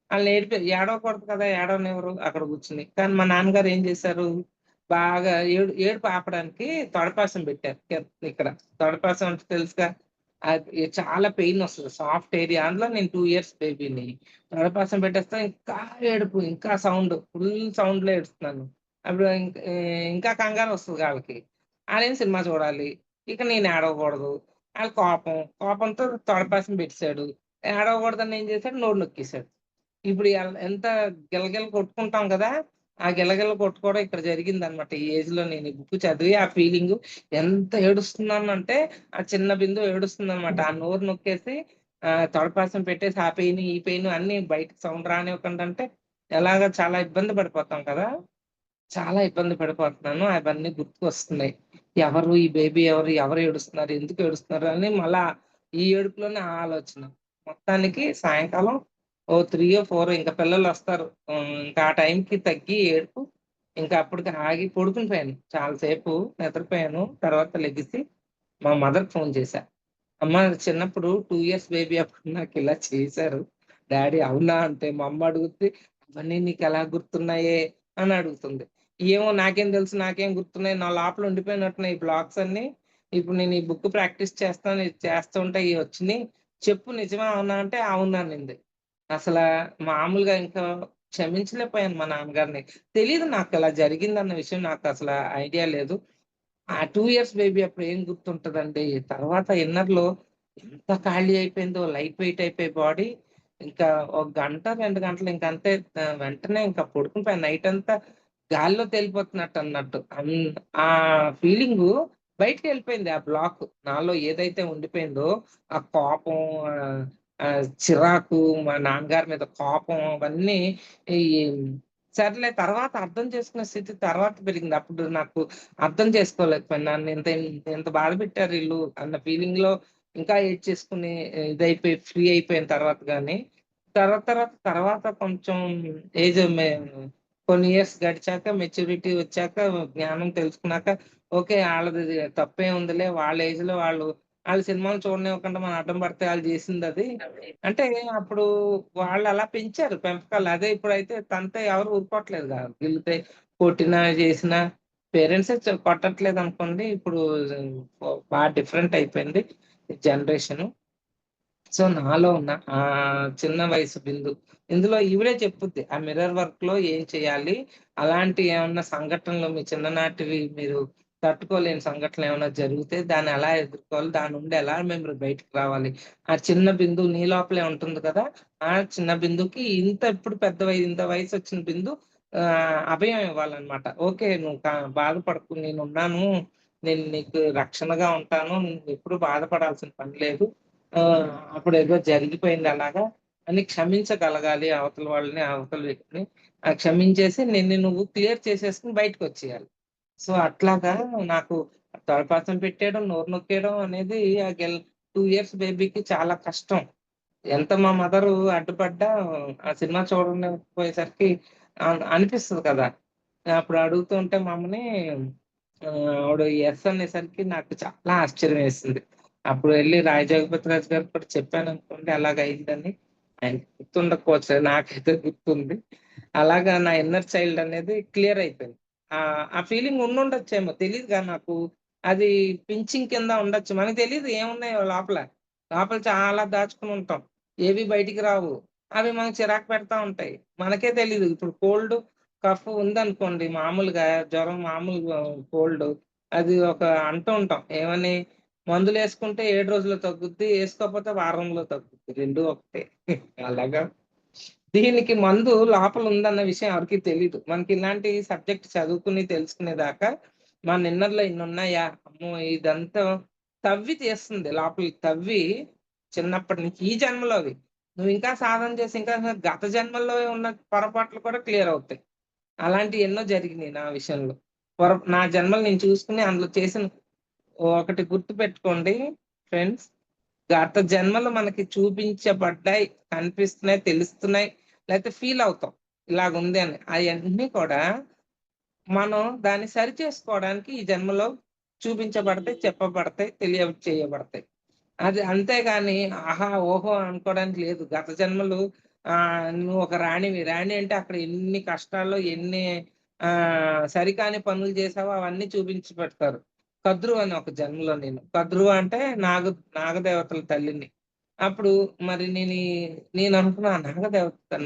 ఆళ్ళని ఏడవకూడదు కదా! ఏడవనివ్వరు అక్కడ కూర్చొని. కానీ మా నాన్నగారు ఏం చేశారు బాగా ఏడుపు ఆపడానికి తొడపాసం పెట్టారు. ఇక్కడ తొడపాసం అంటే తెలుసుగా? అది చాలా పెయినొస్తది. Soft area. అందులో నేను 2 ఇయర్స్ బేబీని. తొడపాసం పెట్టేస్తే ఇంకా ఏడుపు, ఇంకా ఫుల్ సౌండ్‌లో ఏడుస్తున్నాను. అప్పుడు ఇంకా కంగారొస్తది ఆళ్ళకి. ఆళ్ళేమో సినిమా చూడాలి. ఇక నేను ఏడవకూడదు. వాళ్ళ కోపంతో తొడపాసం పెట్టేశాడు. ఏడవకూడదని ఏం చేశాడు, నోరు నొక్కేసాడు. ఇప్పుడు ఎంత గిలగిల కొట్టుకుంటాం కదా! ఆ గిలగిల కొట్టుకోవడం ఇక్కడ జరిగిందనమాట. ఈ ఏజ్‌లో నేను ఈ బుక్ చదివి ఆ ఫీలింగు ఎంత ఏడుస్తున్నానంటే, ఆ చిన్న బిందువు ఏడుస్తుందనమాట. ఆ నోరు నొక్కేసి తొడపాసం పెట్టేసి ఆ పెయిన్, ఈ పెయిన్ అన్నీ బయటకి సౌండ్ రానివ్వకుండా అంటే ఎలాగా చాలా ఇబ్బంది పడిపోతాం కదా! చాలా ఇబ్బంది పడిపోతున్నాను. అవన్నీ గుర్తుకొస్తున్నాయి. ఎవరు ఈ బేబీ ఎవరు? ఎవరు ఏడుస్తున్నారు? ఎందుకు ఏడుస్తున్నారు? అని మళ్ళా ఈ ఏడుపులోనే ఆ ఆలోచన. మొత్తానికి సాయంకాలం ఓ 3 4 పిల్లలొస్తారు. ఇంకా ఆ టైంకి తగ్గి ఏడుపు. ఇంకా అప్పటికి ఆగి పడుకుని పోయాను. చాలా సేపు నిద్రపోయాను. తర్వాత లెగిసి మా మదర్‌కి ఫోన్ చేశా. అమ్మ చిన్నప్పుడు 2 ఇయర్స్ బేబీ అప్పుడు నాకిలా చేశారు. డ్యాడీ అవునా? అంటే మా అమ్మ అడుగుద్ది, "అవన్నీ నీకెలా గుర్తున్నాయే?" అని అడుగుతుంది. ఏమో నాకేం తెలుసు, నాకేం గుర్తున్నాయి. నా లోపల ఉండిపోయినట్టున్నాయి ఈ బ్లాక్స్ అన్నీ. ఇప్పుడు నేను ఈ బుక్ ప్రాక్టీస్ చేస్తాను. ఇది చేస్తుంటే ఇయి వచ్చినియి. చెప్పు నిజమా? అవునా? అంటే అవుననింది. అసలా మామూలుగా ఇంకా క్షమించలేకపోయాను మా నాన్నగారిని. తెలీదు నాకలా జరిగిందన్న విషయం నాకసల ఐడియా లేదు. ఆ 2 ఇయర్స్ బేబీ అప్పుడు ఏం గుర్తుంటదండి. తర్వాత ఇన్నర్‌లో ఎంత ఖాళీ అయిపోయిందో లైట్ వెయిట్ అయిపోయి బాడీ. ఇంకా ఒక గంట, 2 గంటలు ఇంకంతే వెంటనే ఇంకా పడుకుని పోయాను. నైటంతా గాలిలో తేలిపోతున్నట్టన్నట్టు. ఆ ఫీలింగు బయటికెళ్ళిపోయింది ఆ బ్లాక్. నాలో ఏదైతే ఉండిపోయిందో ఆ కోపం, చిరాకు, మా నాన్నగారి మీద కోపం అవన్నీ ఈ సర్లే తర్వాత అర్థం చేసుకునే స్థితి తర్వాత పెరిగింది. అప్పుడు నాకు అర్థం చేసుకోలేకపోయాను. నన్ను ఇంత ఇంత బాధ పెట్టారు ఈళ్ళు అన్న ఫీలింగ్‌లో ఇంకా ఏడ్చేసుకుని ఇదైపోయి ఫ్రీ అయిపోయిన తర్వాత గాని, తర్వాత కొంచెం ఏజ్ కొన్ని ఇయర్స్ గడిచాక మెచ్యూరిటీ వచ్చాక జ్ఞానం తెలుసుకున్నాక ఓకే. ఆళ్ళది తప్పేముందిలే వాళ్ళ ఏజ్‌లో ఆళ్ళు సినిమాలు చూడనివ్వకుండా మనం అడ్డం పడితే ఆళ్ళు చేసిందది. అంటే అప్పుడు వాళ్ళలా పెంచారు పెంపకాలు. అదే ఇప్పుడైతే తంతే ఎవరు ఊరుకోవట్లేదుగా. గిల్లితే కొట్టినా, చేసినా పేరెంట్సే కొట్టట్లేదనుకోండి. ఇప్పుడు బాగా డిఫరెంట్ అయిపోయింది జనరేషను. సో, నాలో ఉన్న చిన్న వయసు బిందు. ఇందులో ఈవిడే చెప్పుద్ది. ఆ మిర్రర్ వర్క్‌లో ఏం చేయాలి? అలాంటి ఏమన్నా సంఘటనలు మీ చిన్ననాటివి మీరు తట్టుకోలేని సంఘటనలేమన్నా జరిగితే దాన్ని ఎలా ఎదుర్కోవాలి? దాని నుండి ఎలా మేము బయటికి రావాలి? ఆ చిన్న బిందువు నీ లోపలే ఉంటుంది కదా! ఆ చిన్న బిందువుకి ఇప్పుడు ఇంత వయసొచ్చిన బిందు అభయం ఇవ్వాలన్నమాట. ఓకే. నువ్వు బాధపడకు నేనున్నాను. నేను నీకు రక్షణగా ఉంటాను. నువ్వెప్పుడు బాధపడాల్సిన పని లేదు. ఆ! అప్పుడేదో జరిగిపోయింది అలాగా అని క్షమించగలగాలి అవతల వాళ్ళని, అవతల వ్యక్తిని. క్షమించేసి నిన్ను నువ్వు క్లియర్ చేసేసుకొని బయటకొచ్చేయాలి. సో, అట్లాగా నాకు తలపాసం పెట్టేయడం, నోరు నొక్కేయడం అనేది ఆ 2 ఇయర్స్ బేబీకి చాలా కష్టం. ఎంత మా మదరు అడ్డుపడ్డా ఆ సినిమా చూడనిపోయేసరికి అనిపిస్తది కదా! అప్పుడు అడుగుతూ ఉంటే మా అమ్మని ఆవిడ యెస్ అనేసరికి నాకు చాలా ఆశ్చర్యమేసింది. అప్పుడు వెళ్లి రాయ జగపతిరాజు గారికి కూడా చెప్పాననుకోండి అలాగయిందని. ఆయనకి గుర్తుండకపోవచ్చు. నాకైతే గుర్తుంది. అలాగా నా ఇన్నర్ చైల్డ్ అనేది క్లియర్ అయిపోయింది. ఆ ఫీలింగ్ ఉండుండొచ్చేమో తెలీదుగా నాకు. అది పించింగ్ కింద ఉండొచ్చు. మనకు తెలీదు ఏమున్నాయో లోపల. లోపల చాలా దాచుకొని ఉంటాం. ఏవి బయటికి రావు. అవి మనకు చిరాకు పెడతా ఉంటాయి. మనకే తెలీదు. ఇప్పుడు కఫ్ ఉందనుకోండి మామూలుగా జ్వరం మామూలుగా కోల్డ్ అది అంటూ ఉంటాం. ఏమని మందులేసుకుంటే 7 రోజుల్లో తగ్గుద్ది. ఏసుకోకపోతే వారంలో తగ్గుద్ది. 2 ఒకటే. అలాగా దీనికి మందు లోపల ఉందన్న విషయం ఎవరికీ తెలీదు. మనకి ఇలాంటి సబ్జెక్ట్ చదువుకుని తెలుసుకునేదాకా మన ఇన్నర్‌లో ఇన్నున్నాయా? అమ్మో! ఇదంతా తవ్వి తీస్తుంది. లోపలికి తవ్వి చిన్నప్పటి నుంచి ఈ జన్మలోవి. నువ్వింకా సాధన చేసి ఇంకా గత జన్మల్లో ఉన్న పొరపాట్లు కూడా క్లియర్ అవుతాయి. అలాంటియి ఎన్నో జరిగినియి నా విషయంలో. నా జన్మలు నేను చూసుకొని అందులో చేసిన ఒకటి గుర్తుపెట్టుకోండి ఫ్రెండ్స్. గత జన్మలు మనకి చూపించబడ్డాయి, కనిపిస్తున్నాయి, తెలుస్తున్నాయి. లేతే ఫీల్ అవుతాం. ఇలాగుంది అని. అయన్నీ కూడా మనం దాన్ని సరిచేసుకోవడానికి ఈ జన్మలో చూపించబడతాయి, చెప్పబడతాయి, చేయబడతాయి. అది అంతేగాని ఆహా! ఓహో! అనుకోవడానికి లేదు. గత జన్మలు నువ్వు ఒక రాణివి. రాణి అంటే అక్కడ ఎన్ని కష్టాల్లో ఎన్ని సరికాని పనులు చేశావో అవన్నీ చూపించి పెడతారు. కద్రువ అని ఒక జన్మలో నేను. కద్రువ అంటే నాగదేవతల తల్లిని. అప్పుడు మరి నేననుకున్నా నాగదేవత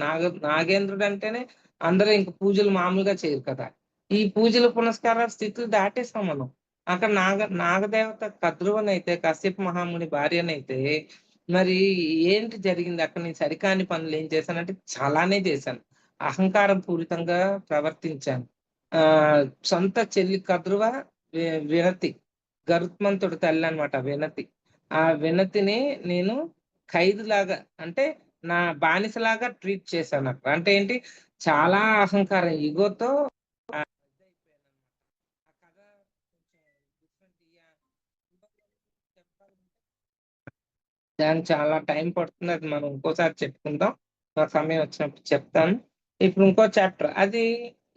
నాగేంద్రుడంటేనే అందరూ ఇంక పూజలు మామూలుగా చేయరు కదా! ఈ పూజలు పునస్కారాల స్థితులు దాటేసాం మనం. అక్కడ నాగదేవత కద్రువనైతే కశ్యప మహాముని భార్యనైతే మరి ఏంటి జరిగింది అక్కడ? నేను సరికాని పనులు ఏం చేశానంటే చాలానే చేశాను. అహంకారం పూరితంగా ప్రవర్తించాను. సొంత చెల్లి కద్రువ, వినతి, గరుత్మంతుడి తల్లి అన్నమాట వినతి. ఆ వినతిని నేను ఖైదులాగా అంటే నా బానిసలాగా ట్రీట్ చేశాను అక్కడ. అంటే ఏంటి, చాలా అహంకారం, ఇగోతో ఇదైపోయానన్నమాట. ఆ కథ కొంచెం డిఫరెంట్. చెప్పాలంటే దానికి చాలా టైం పడుతుంది. అది మనం ఇంకోసారి చెప్పుకుందాం. నాకు సమయం వచ్చినప్పుడు చెప్తాను. ఇప్పుడు ఇంకో చాప్టర్ అది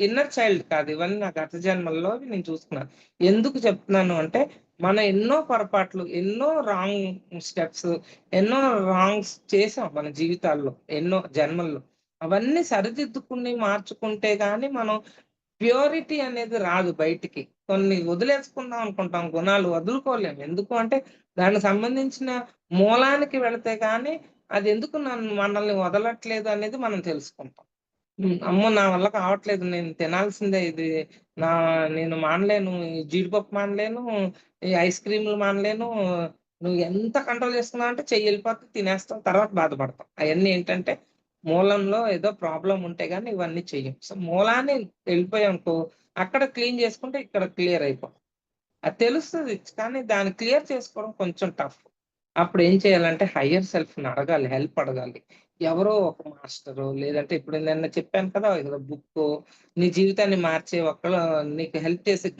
ఇన్నర్ చైల్డ్ కాదు. ఇవన్నీ నా గత జన్మల్లో నేను చూసుకున్నాను. ఎందుకు చెప్తున్నాను అంటే, మనం ఎన్నో పొరపాట్లు, ఎన్నో రాంగ్ స్టెప్స్, ఎన్నో రాంగ్స్ చేసాం మన జీవితాల్లో, ఎన్నో జన్మల్లో. అవన్నీ సరిదిద్దుకుని మార్చుకుంటే గాని మనం ప్యూరిటీ అనేది రాదు బయటికి. కొన్ని వదిలేసుకుందాం అనుకుంటాం, గుణాలు వదులుకోలేము. ఎందుకు అంటే దానికి సంబంధించిన మూలానికి వెళితే గాని అదెందుకు మనల్ని వదలట్లేదు అనేది మనం తెలుసుకుంటాం. అమ్మో! నా వల్ల కావట్లేదు. నేను తినాల్సిందే ఇది. నా నేను మానలేను. ఈ జీడిపప్పు మానలేను. ఈ ఐస్ క్రీమ్‌లు మానలేను. నువ్వు ఎంత కంట్రోల్ చేసుకున్నావు అంటే చెయ్యెళ్ళిపోద్ది, తినేస్తాం. తర్వాత బాధపడతాం. అయన్నీ ఏంటంటే మూలంలో ఏదో ప్రాబ్లమ్ ఉంటే గాని ఇవన్నీ చెయ్యం. సో, మూలాన్ని వెళ్ళిపోయామనుకో, అక్కడ క్లీన్ చేసుకుంటే ఇక్కడ క్లియర్ అయిపోతాం. అది తెలుస్తది. కానీ దాన్ని క్లియర్ చేసుకోవడం కొంచెం టఫ్. అప్పుడేం చేయాలంటే హయ్యర్ సెల్ఫ్‌ని అడగాలి. హెల్ప్ అడగాలి. ఎవరో ఒక మాస్టరో, లేదంటే ఇప్పుడు నిన్న చెప్పాను కదా! ఏదో బుక్కో, నీ జీవితాన్ని మార్చే ఒకళ్ళు, నీకు హెల్ప్ చేసే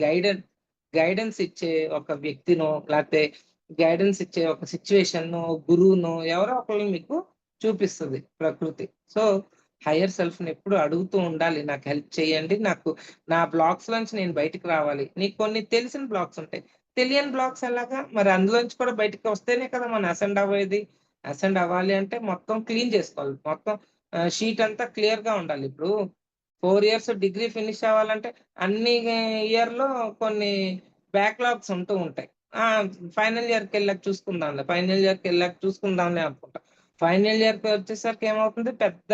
గైడెన్స్ ఇచ్చే ఒక వ్యక్తినో, లేతే గైడెన్స్ ఇచ్చే ఒక సిట్యుయేషన్‌నో, గురువునో ఎవరో ఒకళ్ళని మీకు చూపిస్తది ప్రకృతి. సో, హయ్యర్ సెల్ఫ్‌ని ఎప్పుడు అడుగుతూ ఉండాలి. నాకు హెల్ప్ చేయండి. నాకు నా బ్లాక్స్ లోంచి నేను బయటికి రావాలి. నీకు కొన్ని తెలిసిన బ్లాక్స్ ఉంటాయి. తెలియని బ్లాక్స్ ఎలాగా? మరి అందులోంచి కూడా బయటికి వస్తేనే కదా మనం అసెండ్ అవ్వేది. అసెండ్ అవ్వాలి అంటే మొత్తం క్లీన్ చేసుకోవాలి. మొత్తం షీట్ అంతా క్లియర్‌గా ఉండాలి. ఇప్పుడు 4 ఇయర్స్ డిగ్రీ ఫినిష్ అవ్వాలంటే అన్ని ఇయర్‌లో కొన్ని బ్యాక్‌లాగ్స్ ఉంటూ ఉంటాయి. ఆ! ఫైనల్ ఇయర్‌కెళ్ళాక చూసుకుందాంలే, ఫైనల్ ఇయర్‌కెళ్ళాక చూసుకుందాంలే అనుకుంటాం. ఫైనల్ ఇయర్‌కి వచ్చేసరికి ఏమవుతుంది, పెద్ద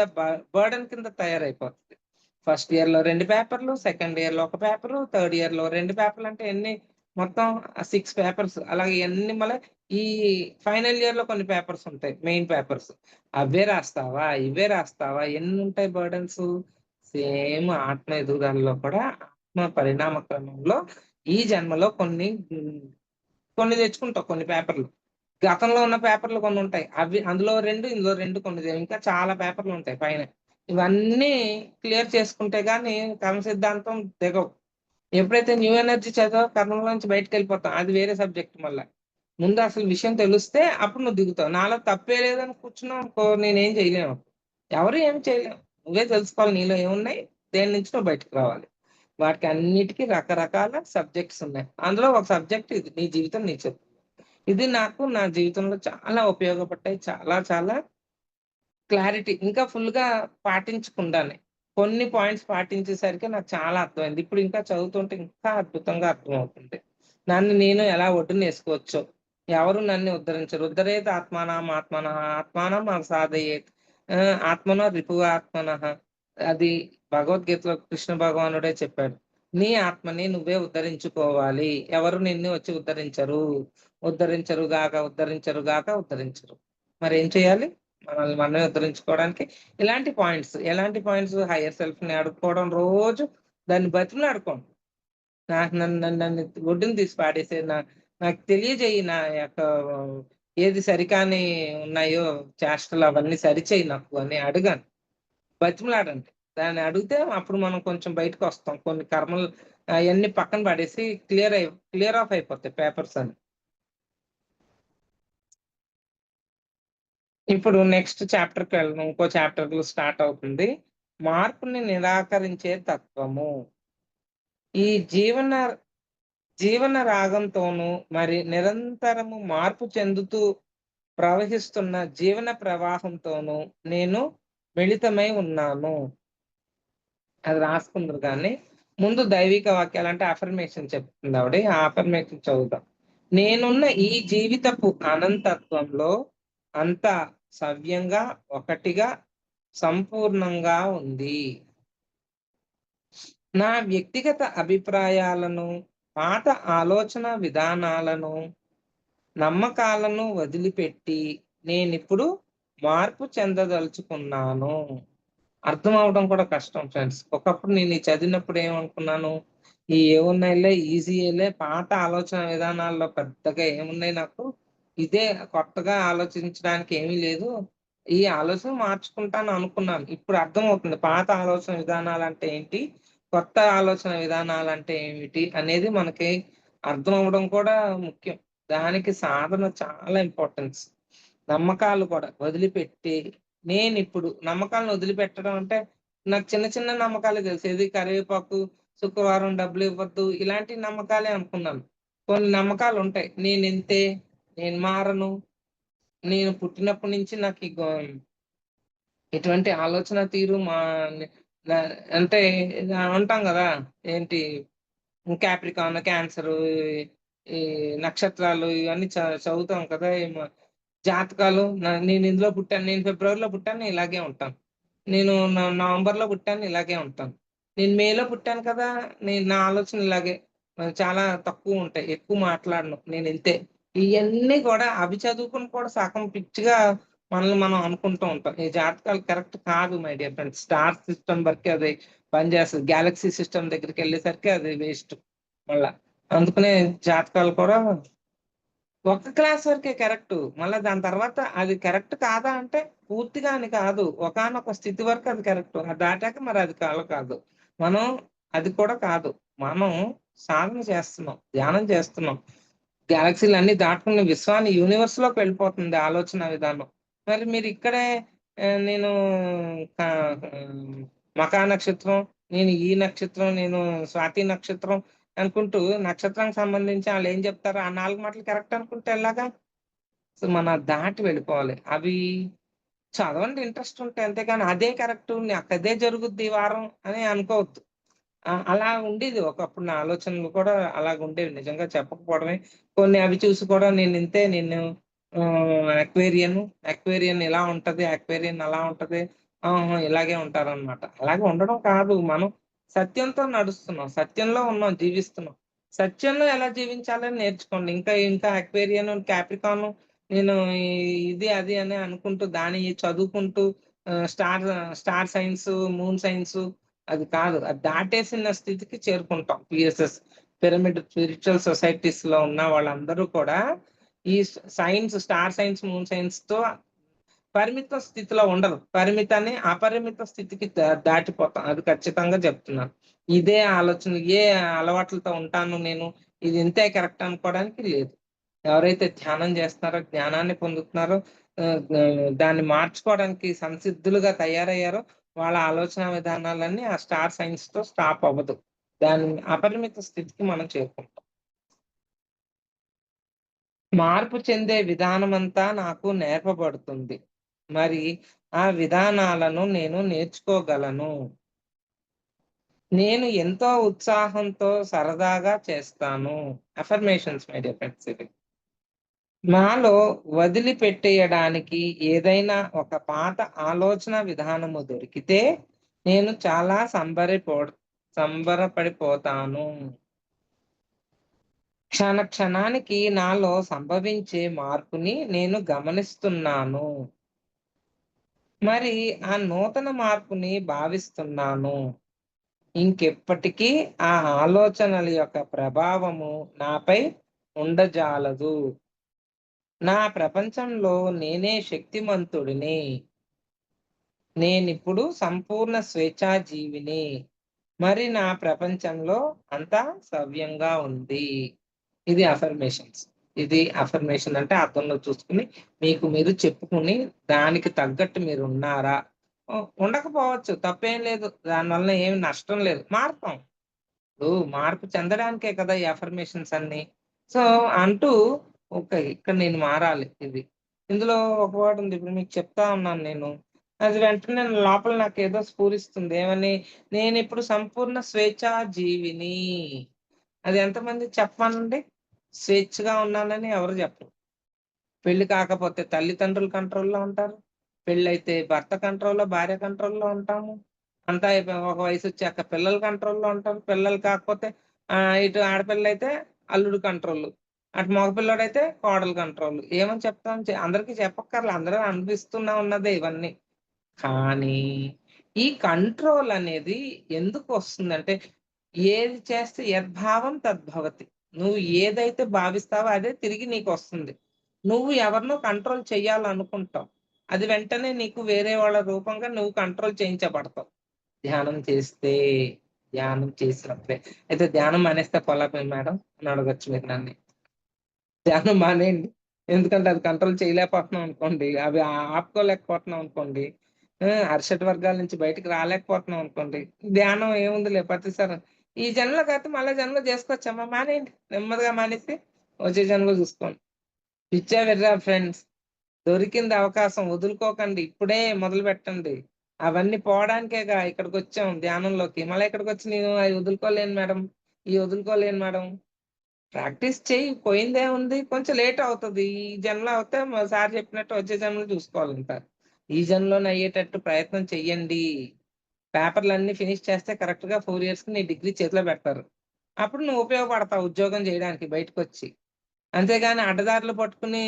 బర్డెన్ కింద తయారైపోతది. ఫస్ట్ ఇయర్‌లో 2 పేపర్‌లు, సెకండ్ ఇయర్‌లో ఒక పేపరు, థర్డ్ ఇయర్‌లో 2 పేపర్‌లు అంటే ఎన్ని? మొత్తం 6 పేపర్స్. అలాగే ఇయన్నీ మళ్ళా ఈ ఫైనల్ ఇయర్‌లో కొన్ని పేపర్స్ ఉంటాయి. Main papers. అవే రాస్తావా? ఇవే రాస్తావా? ఎన్నుంటాయి బర్డెన్స్? సేమ్ ఆత్మ ఎదుగుదలలో కూడా ఆత్మ పరిణామ క్రమంలో ఈ జన్మలో కొన్ని తెచ్చుకుంటావు కొన్ని పేపర్‌లు. గతంలో ఉన్న పేపర్‌లు కొన్నుంటాయి. అవి అందులో 2, ఇందులో 2 ఇంకా చాలా పేపర్‌లుంటాయి పైన. ఇవన్నీ క్లియర్ చేసుకుంటే గాని కర్మ సిద్ధాంతం దిగవు. ఎప్పుడైతే న్యూ ఎనర్జీ చదివావో కర్మలోంచి బయటికెళ్ళిపోతాం. అది వేరే సబ్జెక్ట్ మళ్ళా. ముందు అసలు విషయం తెలిస్తే అప్పుడు నువ్వు దిగుతావు. నాలో తప్పే లేదని కూర్చున్నావనుకో నేనేం చేయలేను. ఎవరు ఏమి చేయలేం. నువ్వే తెలుసుకోవాలి నీలో ఏమున్నాయి, దేని నుంచి నువ్వు బయటికి రావాలి. వాటికి అన్నిటికి రకరకాల సబ్జెక్ట్స్ ఉన్నాయి. అందులో ఒక సబ్జెక్ట్ ఇది. నీ జీవితం నీకు చెప్తుంది. ఇది నాకు నా జీవితంలో చాలా ఉపయోగపడ్డాయి. చాలా చాలా క్లారిటీ ఇంకా ఫుల్‌గా పాటించకుండానే. కొన్ని పాయింట్స్ పాటించేసరికి నాకు చాలా అర్థమైంది. ఇప్పుడు ఇంకా చదువుతుంటే ఇంకా అద్భుతంగా అర్థమవుతుంది. నన్ను నేను ఎలా ఒడ్డునేసుకోవచ్చో, ఎవరు నన్ను ఉద్ధరించరు. ఉద్ధరేత్ ఆత్మానాం ఆత్మనః ఆత్మానం సాధయేత్. ఆత్మనో రిపురాత్మనః. అది భగవద్గీతలో కృష్ణ భగవానుడే చెప్పాడు. నీ ఆత్మని నువ్వే ఉద్ధరించుకోవాలి. ఎవరు నిన్ను వచ్చి ఉద్ధరించరు. ఉద్ధరించరు గాక. మరేం చేయాలి? మనల్ని మనమే ఉద్ధరించుకోవడానికి ఎలాంటి పాయింట్స్ హైయర్ సెల్ఫ్‌ని అడుక్కోవడం, రోజు దాన్ని బతిమిలాడుకోండి. నాకు నన్ను ఒడ్డున తీసి పాడేసేయి. నాకు తెలియజేయి నా యొక్క ఏది సరికాని ఉన్నాయో చేష్టలు అవన్నీ సరిచెయ్యి నాకు అని అడగండి. బతిమిలాడండి. దాన్ని అడిగితే అప్పుడు మనం కొంచెం బయటకొస్తాం. కొన్ని కర్మలు అయన్నీ పక్కన పడేసి క్లియర్ ఆఫ్ అయిపోతాయి పేపర్స్ అన్ని. ఇప్పుడు నెక్స్ట్ చాప్టర్‌కి వెళ్దాం. ఇంకో చాప్టర్‌లో స్టార్ట్ అవుతుంది. మార్పుని నిరాకరించే తత్వము. ఈ జీవన రాగంతోనూ మరి నిరంతరము మార్పు చెందుతూ ప్రవహిస్తున్న జీవన ప్రవాహంతోనూ నేను మిళితమై ఉన్నాను. అది రాసుకుందురు గాని, ముందు దైవిక వాక్యాలంటే అఫర్మేషన్ చెప్తుంది ఆవిడ. ఆ అఫర్మేషన్ చదువుదాం. నేనున్న ఈ జీవితపు అనంతత్వంలో అంతా సవ్యంగా, ఒకటిగా, సంపూర్ణంగా ఉంది. నా వ్యక్తిగత అభిప్రాయాలను, పాత ఆలోచన విధానాలను, నమ్మకాలను వదిలిపెట్టి నేనిప్పుడు మార్పు చెందదలుచుకున్నాను. అర్థం అవ్వడం కూడా కష్టం ఫ్రెండ్స్. ఒకప్పుడు నేను ఇది చదివినప్పుడు ఏమనుకున్నాను, ఈ ఏమున్నాయిలే ఈజీయేలే, పాత ఆలోచన విధానాల్లో పెద్దగా ఏమున్నాయి నాకు, ఇదే కొత్తగా ఆలోచించడానికి ఏమీ లేదు. ఈ ఆలోచన మార్చుకుంటాను అనుకున్నాను. ఇప్పుడు అర్థమవుతుంది పాత ఆలోచన విధానాలంటే ఏంటి, కొత్త ఆలోచన విధానాలంటే ఏమిటి అనేది మనకి అర్థం అవ్వడం కూడా ముఖ్యం. దానికి సాధన చాలా ఇంపార్టెన్స్. నమ్మకాలు కూడా వదిలిపెట్టి నేనిప్పుడు నమ్మకాలను వదిలిపెట్టడం అంటే, నాకు చిన్న చిన్న నమ్మకాలే తెలుసు. ఏది కరివేపాకు, శుక్రవారం డబ్బులివ్వద్దు ఇలాంటి నమ్మకాలే అనుకున్నాను. కొన్ని నమ్మకాలుంటాయి. నేనింతే, నేను మారను, నేను పుట్టినప్పటి నుంచి నాకు ఇటువంటి ఆలోచన తీరు న అంటే అంటాం గదా! ఏంటి క్యాప్రికాన్, క్యాన్సరు, ఈ నక్షత్రాలు ఇవన్నీ చదువుతాం కదా! జాతకాలు నేను ఇందులో పుట్టాను. నేను ఫిబ్రవరిలో పుట్టాను. నేను ఇలాగే ఉంటాను. నేను నవంబర్‌లో పుట్టాను. ఇలాగే ఉంటాను. నేను మేలో పుట్టాను కదా! నా ఆలోచనలు ఇలాగే. చాలా తక్కువుంటాయి. ఎక్కువ మాట్లాడను. నేనింతే. ఇయన్నీ కూడా అవి చదువుకొని కూడా సగం పిచ్చిగా మనల్ని మనం అనుకుంటూ ఉంటాం. ఈ జాతకాలు కరెక్ట్ కాదు my dear friends. Star system వరకే అది పనిచేస్తది. గెలాక్సీ సిస్టమ్ దగ్గరికెళ్ళేసరికి అది వేస్ట్ మళ్ళా. అందుకనే జాతకాలు కూడా ఒక్క క్లాస్ వరకే కరెక్టు. మళ్ళా దాని తర్వాత అది కరెక్ట్ కాదా అంటే పూర్తిగా అని కాదు. ఒకానొక స్థితి వరకు అది కరెక్టు. అది దాటాక మరి అది కాదు. మనం అది కూడా కాదు. మనం సాధన చేస్తున్నాం. ధ్యానం చేస్తున్నాం. గెలాక్సీలన్నీ దాటుకుని విశ్వాన్ని యూనివర్స్‌లోకి వెళ్ళిపోతుంది ఆలోచన విధానం. మరి మీరిక్కడే నేను మఖా నక్షత్రం, నేను ఈ నక్షత్రం, నేను స్వాతి నక్షత్రం అనుకుంటూ నక్షత్రానికి సంబంధించి ఆళ్ళేం జెప్తారో ఆ 4 మాటలు కరెక్ట్ అనుకుంటే ఎలాగా? సో, మనం దాటి వెళ్ళిపోవాలి. అవి చదవండి ఇంట్రెస్ట్ ఉంటే అంతేగాని అదే కరెక్టు నాకదే జరుగుద్ది ఈ వారం అని అనుకోవద్దు. అలా ఉండేది ఒకప్పుడు నా ఆలోచనలు కూడా అలాగుండేవి. నిజంగా చెప్పకపోవడమే. కొన్ని అవి చూసి కూడా నేనింతే నేను అక్వేరియన్, అక్వేరియన్ ఇలా ఉంటది, అక్వేరియన్ అలా ఉంటది. ఆహా! ఇలాగే ఉంటారనమాట. అలాగే ఉండడం కాదు. మనం సత్యంతో నడుస్తున్నాం. సత్యంలో ఉన్నాం, జీవిస్తున్నాం. సత్యంలో ఎలా జీవించాలని నేర్చుకోండి. ఇంకా అక్వేరియన్, క్యాప్రికాన్ నేను ఇది, అది అని అనుకుంటూ దాన్ని చదువుకుంటూ star star science, moon science అది కాదు. అది దాటేసిన స్థితికి చేరుకుంటాం. పిఎస్ఎస్ పిరమిడ్ స్పిరిచువల్ సొసైటీస్‌లో ఉన్న వాళ్ళందరూ కూడా ఈ సైన్స్, స్టార్ సైన్స్, మూన్ సైన్స్‌తో పరిమిత స్థితిలో ఉండరు. పరిమితాన్ని అపరిమిత స్థితికి దాటిపోతాం. అది ఖచ్చితంగా చెప్తున్నాను. ఇదే ఆలోచన, అలవాట్లతో ఉంటాను నేను. ఇది ఇంతే కరెక్ట్ అనుకోవడానికి లేదు. ఎవరైతే ధ్యానం చేస్తున్నారో, జ్ఞానాన్ని పొందుతున్నారో, దాన్ని మార్చుకోవడానికి సంసిద్ధులుగా తయారయ్యారో, వాళ్ళ ఆలోచన విధానాలన్నీ ఆ స్టార్ సైన్స్‌తో స్టాప్ అవ్వదు. దాని అపరిమిత స్థితికి మనం చేరుకుంటాం. మార్పు చెందే విధానమంతా నాకు నేర్పబడుతుంది. మరి ఆ విధానాలను నేను నేర్చుకోగలను. నేను ఎంతో ఉత్సాహంతో సరదాగా చేస్తాను. అఫర్మేషన్స్ మై డియర్ ఫ్రెండ్స్ ఇవి. నాలో వదిలిపెట్టేయడానికి ఏదైనా ఒక పాత ఆలోచన విధానము దొరికితే నేను చాలా సంబరపడిపోతాను. క్షణానికి నాలో సంభవించే మార్పుని నేను గమనిస్తున్నాను. మరి ఆ నూతన మార్పుని భావిస్తున్నాను. ఇంకెప్పటికీ ఆ ఆలోచనల యొక్క ప్రభావము నాపై ఉండజాలదు. నా ప్రపంచంలో నేనే శక్తిమంతుడిని. నేనిప్పుడు సంపూర్ణ స్వేచ్ఛా జీవిని. మరి నా ప్రపంచంలో అంతా సవ్యంగా ఉంది. ఇది అఫర్మేషన్స్. ఇది అఫర్మేషన్ అంటే అద్దంలో చూసుకొని మీకు మీరు చెప్పుకొని దానికి తగ్గట్టు మీరున్నారా? ఉండకపోవచ్చు. తప్పేం లేదు. దానివల్ల ఏమి నష్టం లేదు. మారతాం. ఇప్పుడు మార్పు చెందడానికే కదా ఈ అఫర్మేషన్స్ అన్నీ. సో, అంటూ ఓకే. ఇక్కడ నేను మారాలి ఇది. ఇందులో ఒక వర్డ్ ఉంది. ఇప్పుడు మీకు చెప్తా ఉన్నాను నేను. అది వెంటనే లోపల నాకేదో స్ఫురిస్తుంది. ఏమని? నేనిప్పుడు సంపూర్ణ స్వేచ్ఛా జీవిని. అది ఎంతమందికి చెప్పమనండి? స్వేచ్ఛగా ఉన్నానని ఎవరు చెప్పరు. పెళ్లి కాకపోతే తల్లిదండ్రుల కంట్రోల్‌లో ఉంటారు. పెళ్లయితే భర్త కంట్రోల్‌లో, భార్య కంట్రోల్‌లో ఉంటాము. అంతా అయిపోయి ఒక వయసొచ్చాక పిల్లల కంట్రోల్‌లో ఉంటారు. పిల్లలు కాకపోతే ఇటు ఆడపిల్ల అయితే అల్లుడు కంట్రోల్, అటు మగపిల్లోడైతే కోడలు కంట్రోల్. ఏమని చెప్తాం? అందరికీ చెప్పక్కర్లే, అందరూ అనిపిస్తున్నా ఉన్నదే ఇవన్నీ. కానీ ఈ కంట్రోల్ అనేది ఎందుకు వస్తుందంటే, ఏది చేస్తే యద్భావం తద్భవతి. నువ్వు ఏదైతే భావిస్తావో అదే తిరిగి నీకొస్తుంది. నువ్వు ఎవరినో కంట్రోల్ చెయ్యాలనుకుంటావు. అది వెంటనే నీకు వేరే వాళ్ళ రూపంగా నువ్వు కంట్రోల్ చేయించబడతావు. ధ్యానం చేస్తే, ధ్యానం చేసినప్పుడే. అయితే ధ్యానం మానేస్తే పొలాపే మేడం అని అడగొచ్చు మీరు నన్ను. ధ్యానం మానేయండి. ఎందుకంటే అది కంట్రోల్ చేయలేకపోతున్నాం అనుకోండి. అవి ఆపుకోలేకపోతున్నాం అనుకోండి. అరిషడ్ వర్గాల నుంచి బయటికి రాలేకపోతున్నాం అనుకోండి. ధ్యానం ఏముందిలే ప్రతిసారి ఈ జన్మలో కాకపోతే మళ్ళా జన్మలో చేసుకోవచ్చమ్మా. మానేయండి. నెమ్మదిగా మానేసి వచ్చే జన్మలో చూసుకోండి. పిచ్చా వెర్రా ఫ్రెండ్స్. దొరికింది అవకాశం వదులుకోకండి. ఇప్పుడే మొదలుపెట్టండి. అవన్నీ పోవడానికేగా ఇక్కడికొచ్చాం ధ్యానంలోకి. మళ్ళా ఇక్కడికొచ్చి నేను అయి వదులుకోలేను మేడం, ఇయి వదులుకోలేను మేడం. ప్రాక్టీస్ చెయ్యి. పోయిందేముంది? కొంచెం లేట్ అవుతది. ఈ జన్మలో అవుతే సార్ చెప్పినట్టు వచ్చే జన్మలో చూసుకోవాలింక. ఈ జన్మలోనే అయ్యేటట్టు ప్రయత్నం చెయ్యండి. పేపర్‌లన్నీ ఫినిష్ చేస్తే కరెక్ట్‌గా 4 ఇయర్స్‌కి నీ డిగ్రీ చేతిలో పెడతారు. అప్పుడు నువ్వు ఉపయోగపడతావు ఉద్యోగం చేయడానికి బయటకొచ్చి. అంతేగాని అడ్డదారులు పట్టుకుని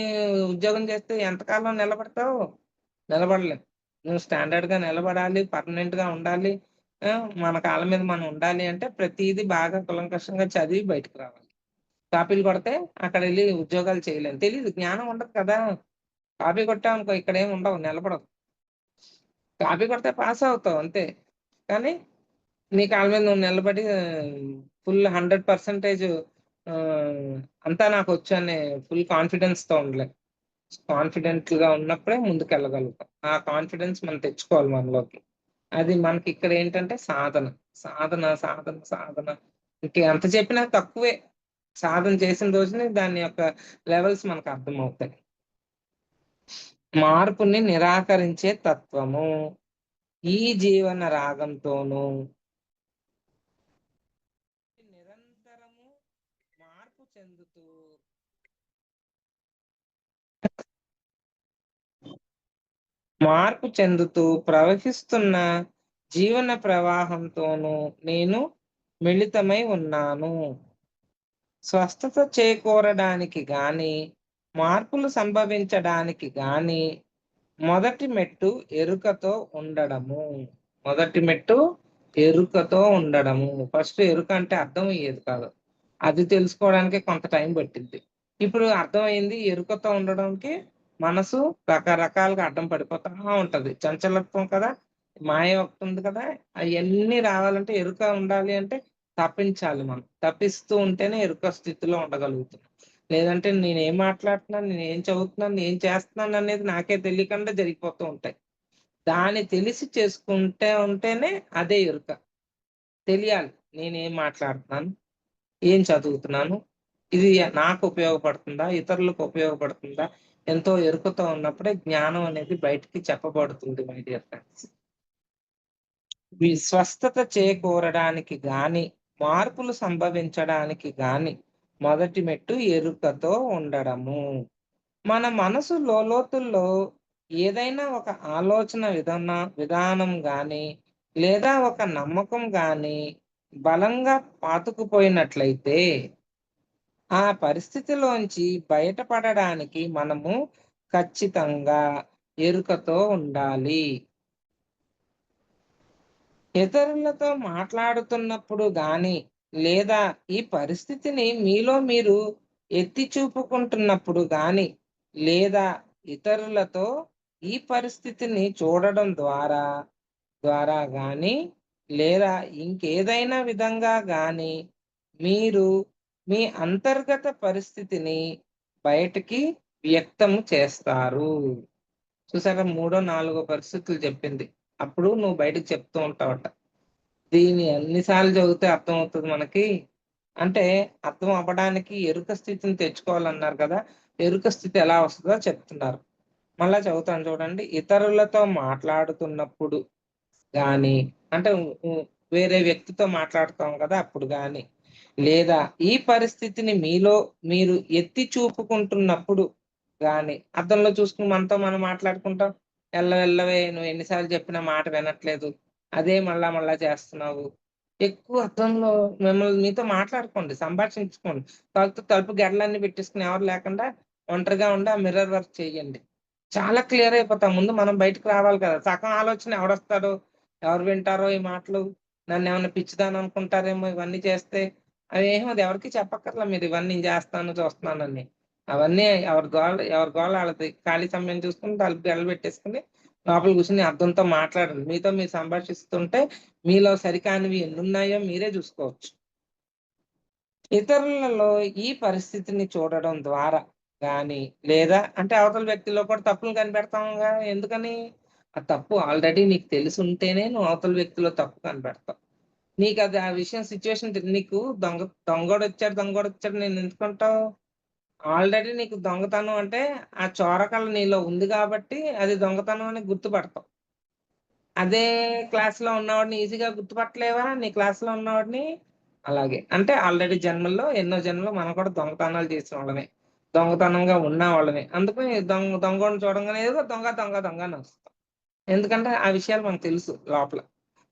ఉద్యోగం చేస్తే ఎంతకాలం నిలబడతావు? నిలబడలేం. నువ్వు స్టాండర్డ్‌గా నిలబడాలి, పర్మనెంట్‌గా ఉండాలి. మన కాళ్ళ మీద మనం ఉండాలి అంటే ప్రతీదీ బాగా కూలంకషంగా చదివి బయటకి రావాలి. కాపీలు కొడితే అక్కడెళ్లి ఉద్యోగాలు చేయలేం. తెలీదు. జ్ఞానం ఉండదు కదా! కాపీ కొట్టావనుకో ఇక్కడేమి ఉండవు. నిలబడవు. కాపీ కొడితే పాస్ అవుతావు అంతే. కానీ నీ కాళ్ళ మీద నువ్వు నిలబడి ఫుల్ 100% అంతా నాకొచ్చు అనే ఫుల్ కాన్ఫిడెన్స్‌తో ఉండలేం. కాన్ఫిడెంట్‌గా ఉన్నప్పుడే ముందుకెళ్ళగలుగుతాం. ఆ కాన్ఫిడెన్స్ మనం తెచ్చుకోవాలి మనలోకి. అది మనకిక్కడేంటంటే సాధన. సాధన, సాధన, సాధన. ఇంక ఎంత చెప్పినా తక్కువే. సాధన చేసిన రోజునే దాని యొక్క లెవెల్స్ మనకర్థమవుతాయి. మార్పుని నిరాకరించే తత్వము. ఈ జీవన రాగంతోనూ నిరంతరము మార్పు చెందుతూ మార్పు చెందుతూ ప్రవహిస్తున్న జీవన ప్రవాహంతోనూ నేను మిళితమై ఉన్నాను. స్వస్థత చేకూరడానికి గాని, మార్పులు సంభవించడానికి గాని మొదటి మెట్టు ఎరుకతో ఉండడము. మొదటి మెట్టు ఎరుకతో ఉండడము. ఫస్ట్ ఎరుక అంటే అర్థం అయ్యేది కాదు. అది తెలుసుకోవడానికే కొంత టైం పట్టిద్ది. ఇప్పుడు అర్థమయింది. ఎరుకతో ఉండడానికి మనసు రకరకాలుగా అడ్డం పడిపోతా ఉంటది. చంచలత్వం కదా! మాయ ఒకటుంది కదా! అయన్నీ రావాలంటే ఎరుక ఉండాలి అంటే తప్పించాలి మనం. తప్పిస్తూ ఉంటేనే ఎరుక స్థితిలో ఉండగలుగుతాం. లేదంటే నేనేం మాట్లాడుతున్నాను, నేనేం చదువుతున్నాను, నేనేం చేస్తున్నాను అనేది నాకే తెలియకుండా జరిగిపోతూ ఉంటాయి. దాన్ని తెలిసి చేసుకుంటే ఉంటేనే అదే ఎరుక. తెలియాలి. నేనేం మాట్లాడుతున్నాను? ఏం చదువుతున్నాను? ఇది నాకు ఉపయోగపడుతుందా? ఇతరులకు ఉపయోగపడుతుందా? ఎంతో ఎరుకతో ఉన్నప్పుడే జ్ఞానం అనేది బయటికి చెప్పబడుతుంది మై డియర్ ఫ్రెండ్స్. స్వస్థత చేకూరడానికి గాని, మార్పులు సంభవించడానికి గాని మొదటి మెట్టు ఎరుకతో ఉండడము. మన మనసు లోలోతుల్లో ఏదైనా ఒక ఆలోచన విధానం గాని, లేదా ఒక నమ్మకం గాని బలంగా పాతుకుపోయినట్లయితే, ఆ పరిస్థితిలోంచి బయటపడడానికి మనము ఖచ్చితంగా ఎరుకతో ఉండాలి. ఇతరులతో మాట్లాడుతున్నప్పుడు గాని, లేదా ఈ పరిస్థితిని మీలో మీరు ఎత్తి చూపుకుంటున్నప్పుడు గాని, లేదా ఇతరులతో ఈ పరిస్థితిని చూడడం ద్వారా గాని, లేదా ఇంకేదైనా విధంగా గాని, మీరు మీ అంతర్గత పరిస్థితిని బయటికి వ్యక్తం చేస్తారు. చూసారా? మూడో, నాలుగో పరిస్థితులు చెప్పింది. అప్పుడు నువ్వు బయటకి చెప్తూ ఉంటావట. దీన్ని ఎన్ని సార్లు చదివితే అర్థమవుతది మనకి? అంటే అర్థం అవ్వడానికి ఎరుక స్థితిని తెచ్చుకోవాలన్నారు కదా! ఎరుక స్థితి ఎలా వస్తదో చెప్తున్నారు. మళ్ళా చదువుతాను చూడండి. ఇతరులతో మాట్లాడుతున్నప్పుడు గాని, అంటే వేరే వ్యక్తితో మాట్లాడుతాం కదా! అప్పుడు గాని, లేదా ఈ పరిస్థితిని మీలో మీరు ఎత్తి చూపుకుంటున్నప్పుడు గాని, అద్దంలో చూసుకొని మనతో మనం మాట్లాడుకుంటాం. ఎల్లవెల్లవే నువ్వు ఎన్ని సార్లు చెప్పినా మాట వినట్లేదు. అదే మళ్ళా మళ్ళా చేస్తున్నావు. ఎక్కువ అర్థంలో మిమ్మల్ని మీతో మాట్లాడుకోండి, సంభాషించుకోండి. తలుపు గెడలన్నీ పెట్టేసుకుని ఎవరు లేకుండా ఒంటరిగా ఉండి ఆ మిర్రర్ వర్క్ చేయండి. చాలా క్లియర్ అయిపోతాం. ముందు మనం బయటకి రావాలి కదా! సగం ఆలోచన ఎవడొస్తాడో, ఎవరు వింటారో ఈ మాటలు, నన్నేమన్నా పిచ్చిదాన్ని అనుకుంటారేమో ఇవన్నీ చేస్తే, అవేమి అది ఎవరికీ చెప్పక్కర్లా మీరు ఇవన్నీ చేస్తాను, చూస్తున్నానని. అవన్నీ ఎవరి గోల ఆళ్ళది. ఖాళీ సమయం చూసుకొని తలుపు గెడలు పెట్టేసుకొని లోపల కూర్చొని అద్దంతో మాట్లాడండి. మీతో మీరు సంభాషిస్తుంటే మీలో సరికానివి ఎన్నున్నాయో మీరే చూసుకోవచ్చు. ఇతరులలో ఈ పరిస్థితిని చూడడం ద్వారా గాని, లేదా అంటే అవతల వ్యక్తిలో కూడా తప్పులు కనిపెడతాంగా. ఎందుకని? ఆ తప్పు ఆల్రెడీ నీకు తెలిసుంటేనే నువ్వు అవతల వ్యక్తిలో తప్పు కనిపెడతావు. నీకది ఆ విషయం సిట్యుయేషన్ నీకు దొంగోడొచ్చాడు నేనెందుకంటావు? ఆల్రెడీ నీకు దొంగతనం అంటే ఆ చోరకళ నీలో ఉంది గాబట్టి అది దొంగతనం అని గుర్తుపడతావు. అదే క్లాస్‌లో ఉన్నవాడిని ఈజీగా గుర్తుపట్టలేవా? నీ క్లాస్‌లో ఉన్నవాడిని? అలాగే. అంటే ఆల్రెడీ జన్మల్లో ఎన్నో జన్మలో మనం కూడా దొంగతనాలు చేసినోళ్ళమే. దొంగతనంగా ఉన్నవాళ్ళమే. అందుకని దొంగోడిని చూడంగానే ఏదో దొంగ, దొంగ, దొంగ అని వస్తాం. ఎందుకంటే ఆ విషయాలు మనకు తెలుసు లోపల.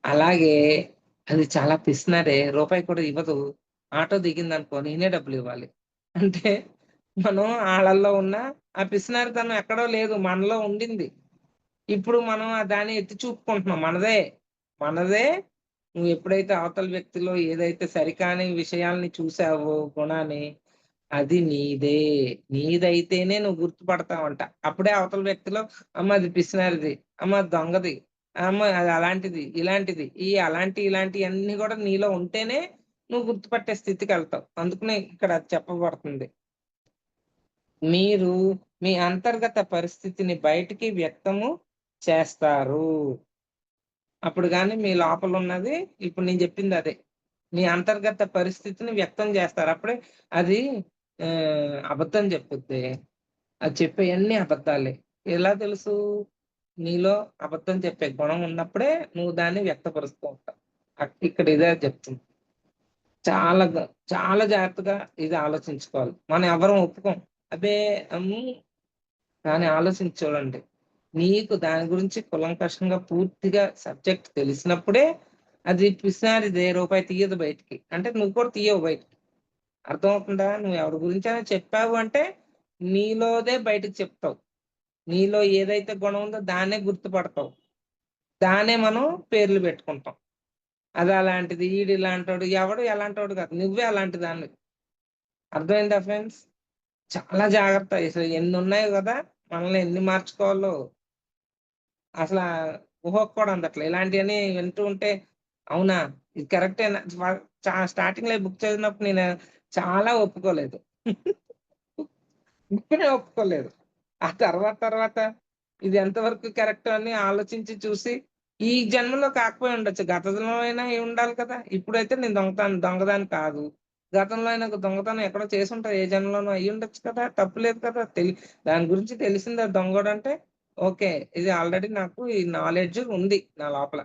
అలాగే అది చాలా పిసినారే. రూపాయి కూడా ఇవ్వదు. ఆటో దిగిందనుకో నేనే డబ్బులివ్వాలి. అంటే మనం ఆళ్ళల్లో ఉన్న ఆ పిసినారితనం ఎక్కడో లేదు. మనలో ఉండింది. ఇప్పుడు మనం దాన్ని ఎత్తి చూపుకుంటున్నాం. మనదే. మనదే. నువ్వెప్పుడైతే అవతల వ్యక్తిలో ఏదైతే సరికాని విషయాల్ని చూసావో గుణాన్ని, అది నీదే. నీదైతేనే నువ్వు గుర్తుపడతావంట. అప్పుడే అవతల వ్యక్తిలో అమ్మ అది పిసినారిది, అమ్మ అది దొంగది, అమ్మ అది అలాంటిది, ఇలాంటిది. ఇలాంటియన్నీ గూడా నీలో ఉంటేనే నువ్వు గుర్తుపట్టే స్థితికెళ్తావు. అందుకనే ఇక్కడ అది చెప్పబడుతుంది. మీరు మీ అంతర్గత పరిస్థితిని బయటికి వ్యక్తము చేస్తారు. అప్పుడు గాని మీ లోపలున్నది ఇప్పుడు నేను జెప్పిందదే. మీ అంతర్గత పరిస్థితిని వ్యక్తం జేస్తారు. అప్పుడే అది అబద్ధం జెప్పుద్ది. అది చెప్పేయన్నీ అబద్దాలే. ఎలా తెలుసు? నీలో అబద్ధం చెప్పే గుణం ఉన్నప్పుడే నువ్వు దాన్ని వ్యక్తపరుస్తూ ఉంటావు. ఇక్కడ ఇదే చెప్తుంది. చాలా చాలా జాగ్రత్తగా ఇది ఆలోచించుకోవాలి. మనం ఎవ్వరం ఒప్పుకోం. అబ్బే! కానీ ఆలోచించి చూడండి. నీకు దాని గురించి కూలంకషంగా పూర్తిగా సబ్జెక్ట్ తెలిసినప్పుడే అది పిసినారిదే రూపాయి తీయదు బయటికి. అంటే నువ్వు కూడా తీయవు బయటికి. అర్థమవుతుందా? నువ్వు ఎవరి గురించైనా చెప్పావు అంటే నీలోదే బయటకి చెప్తావు. నీలో ఏదైతే గుణం ఉందో దాన్నే గుర్తుపడతావు. దాన్నే మనం పేర్లు పెట్టుకుంటాం. అది అలాంటిది, ఈడు ఇలాంటోడు, ఎవడు ఎలాంటోడు కాదు. నువ్వే అలాంటి దానివి. అర్థమైందా ఫ్రెండ్స్? చాలా జాగ్రత్త. అసలు ఎన్నున్నాయో గదా! మనల్ని ఎన్ని మార్చుకోవాలో అసలా ఊహకు కూడా అందట్లే. ఇలాంటియన్నీ వింటూ ఉంటే అవునా! ఇది కరెక్టేనా స్టార్టింగ్‌లో బుక్ చదివినప్పుడు నేను చాలా ఒప్పుకోలేదు. బుక్కునే ఒప్పుకోలేదు. ఆ తర్వాత ఇది ఎంతవరకు కరెక్ట్ అని ఆలోచించి చూసి ఈ జన్మలో కాకపోయి ఉండొచ్చు. గత జన్మలో అయినా అయి ఉండాలి కదా! ఇప్పుడైతే నేను దొంగదాన్ని కాదు. గతంలో అయినా ఒక దొంగతనం ఎక్కడో చేసుంటా. ఏ జన్మలోనో అయ్యుండొచ్చు కదా! తప్పు లేదు కదా! దాని గురించి తెలిసిందా దొంగోడంటే ఓకే. ఇది ఆల్రెడీ నాకు ఈ నాలెడ్జ్ ఉంది నా లోపల.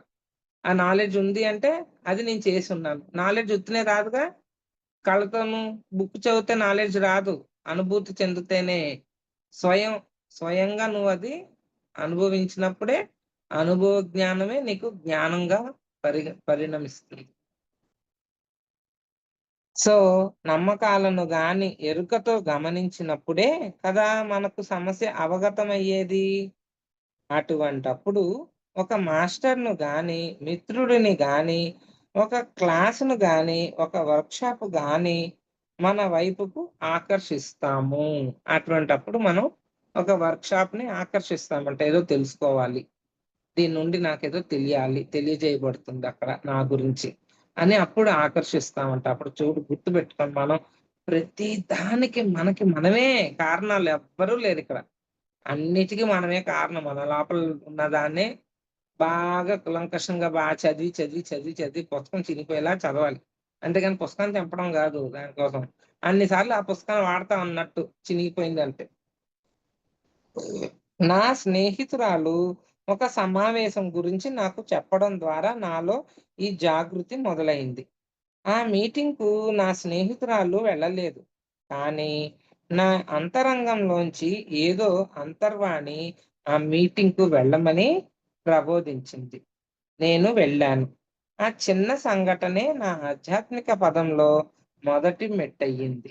ఆ నాలెడ్జ్ ఉంది అంటే అది నేను చేసున్నాను. నాలెడ్జ్ ఉత్తినే రాదుగా. కళ్ళతోను బుక్ చదివితే నాలెడ్జ్ రాదు. అనుభూతి చెందితేనే. స్వయం స్వయంగా నువ్వది అనుభవించినప్పుడే అనుభవ జ్ఞానమే నీకు జ్ఞానంగా పరిణమిస్తుంది. సో, నమ్మకాలను గాని ఎరుకతో గమనించినప్పుడే కదా మనకు సమస్య అవగతమయ్యేది. అటువంటప్పుడు ఒక మాస్టర్‌ను గాని, మిత్రుడిని గాని, ఒక క్లాస్‌ను గాని, ఒక వర్క్‌షాప్ గాని మన వైపుకు ఆకర్షిస్తాము. అటువంటప్పుడు మనం ఒక వర్క్‌షాప్‌ని ఆకర్షిస్తామంట. ఏదో తెలుసుకోవాలి. దీని నుండి నాకేదో తెలియాలి. తెలియజేయబడుతుందక్కడ నా గురించి అని అప్పుడు ఆకర్షిస్తామంట. అప్పుడు చూడు గుర్తుపెట్టుకోండి మనం ప్రతి దానికి మనకి మనమే కారణాలు ఎవ్వరూ లేరిక్కడ. అన్నిటికి మనమే కారణం. మన లోపల ఉన్నదాన్నే బాగా కూలంకషంగా చదివి పుస్తకం చినిగిపోయేలా చదవాలి. అంతేగాని పుస్తకాన్ని చంపడం గాదు దానికోసం. అన్ని సార్లు ఆ పుస్తకాన్ని వాడతాం అన్నట్టు చినిగిపోయిందంటే. నా స్నేహితురాలు ఒక సమావేశం గురించి నాకు చెప్పడం ద్వారా నాలో ఈ జాగృతి మొదలైంది. ఆ మీటింగ్‌కు నా స్నేహితురాలు వెళ్ళలేదు. కానీ నా అంతరంగంలోంచి ఏదో అంతర్వాణి ఆ మీటింగ్‌కు వెళ్ళమని ప్రబోధించింది. నేను వెళ్ళాను. ఆ చిన్న సంఘటనే నా ఆధ్యాత్మిక పదంలో మొదటి మెట్టయింది.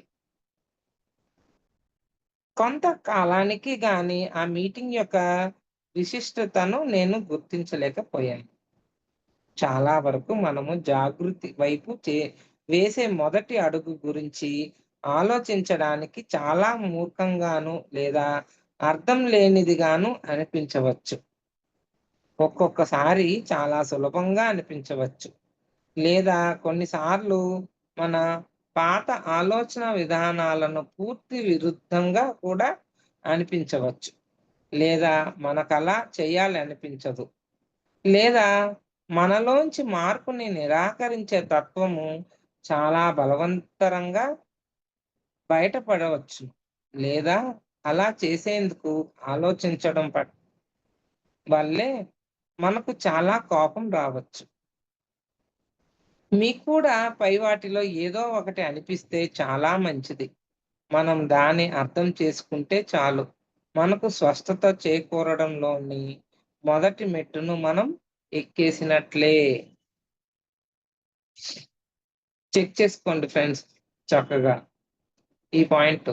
కొంత కాలానికి గాని ఆ మీటింగ్ యొక్క విశిష్టతను నేను గుర్తించలేకపోయాను. చాలా వరకు మనము జాగృతి వైపు వేసే మొదటి అడుగు గురించి ఆలోచించడానికి చాలా మూర్ఖంగాను లేదా అర్థం లేనిదిగాను అనిపించవచ్చు. ఒక్కొక్కసారి చాలా సులభంగా అనిపించవచ్చు. లేదా కొన్నిసార్లు మన పాత ఆలోచన విధానాలను పూర్తి విరుద్ధంగా కూడా అనిపించవచ్చు. లేదా మనకలా చేయాలి అనిపించదు. లేదా మనలోంచి మార్పుని నిరాకరించే తత్వము చాలా బలవంతరంగా బయటపడవచ్చు. లేదా అలా చేసేందుకు ఆలోచించడం వల్లే మనకు చాలా కోపం రావచ్చు. మీకు కూడా పై వాటిలో ఏదో ఒకటి అనిపిస్తే చాలా మంచిది. మనం దాన్ని అర్థం చేసుకుంటే చాలు. మనకు స్వస్థత చేకూరడంలోని మొదటి మెట్టును మనం ఎక్కేసినట్లే. చెక్ చేసుకోండి ఫ్రెండ్స్ చక్కగా ఈ పాయింట్.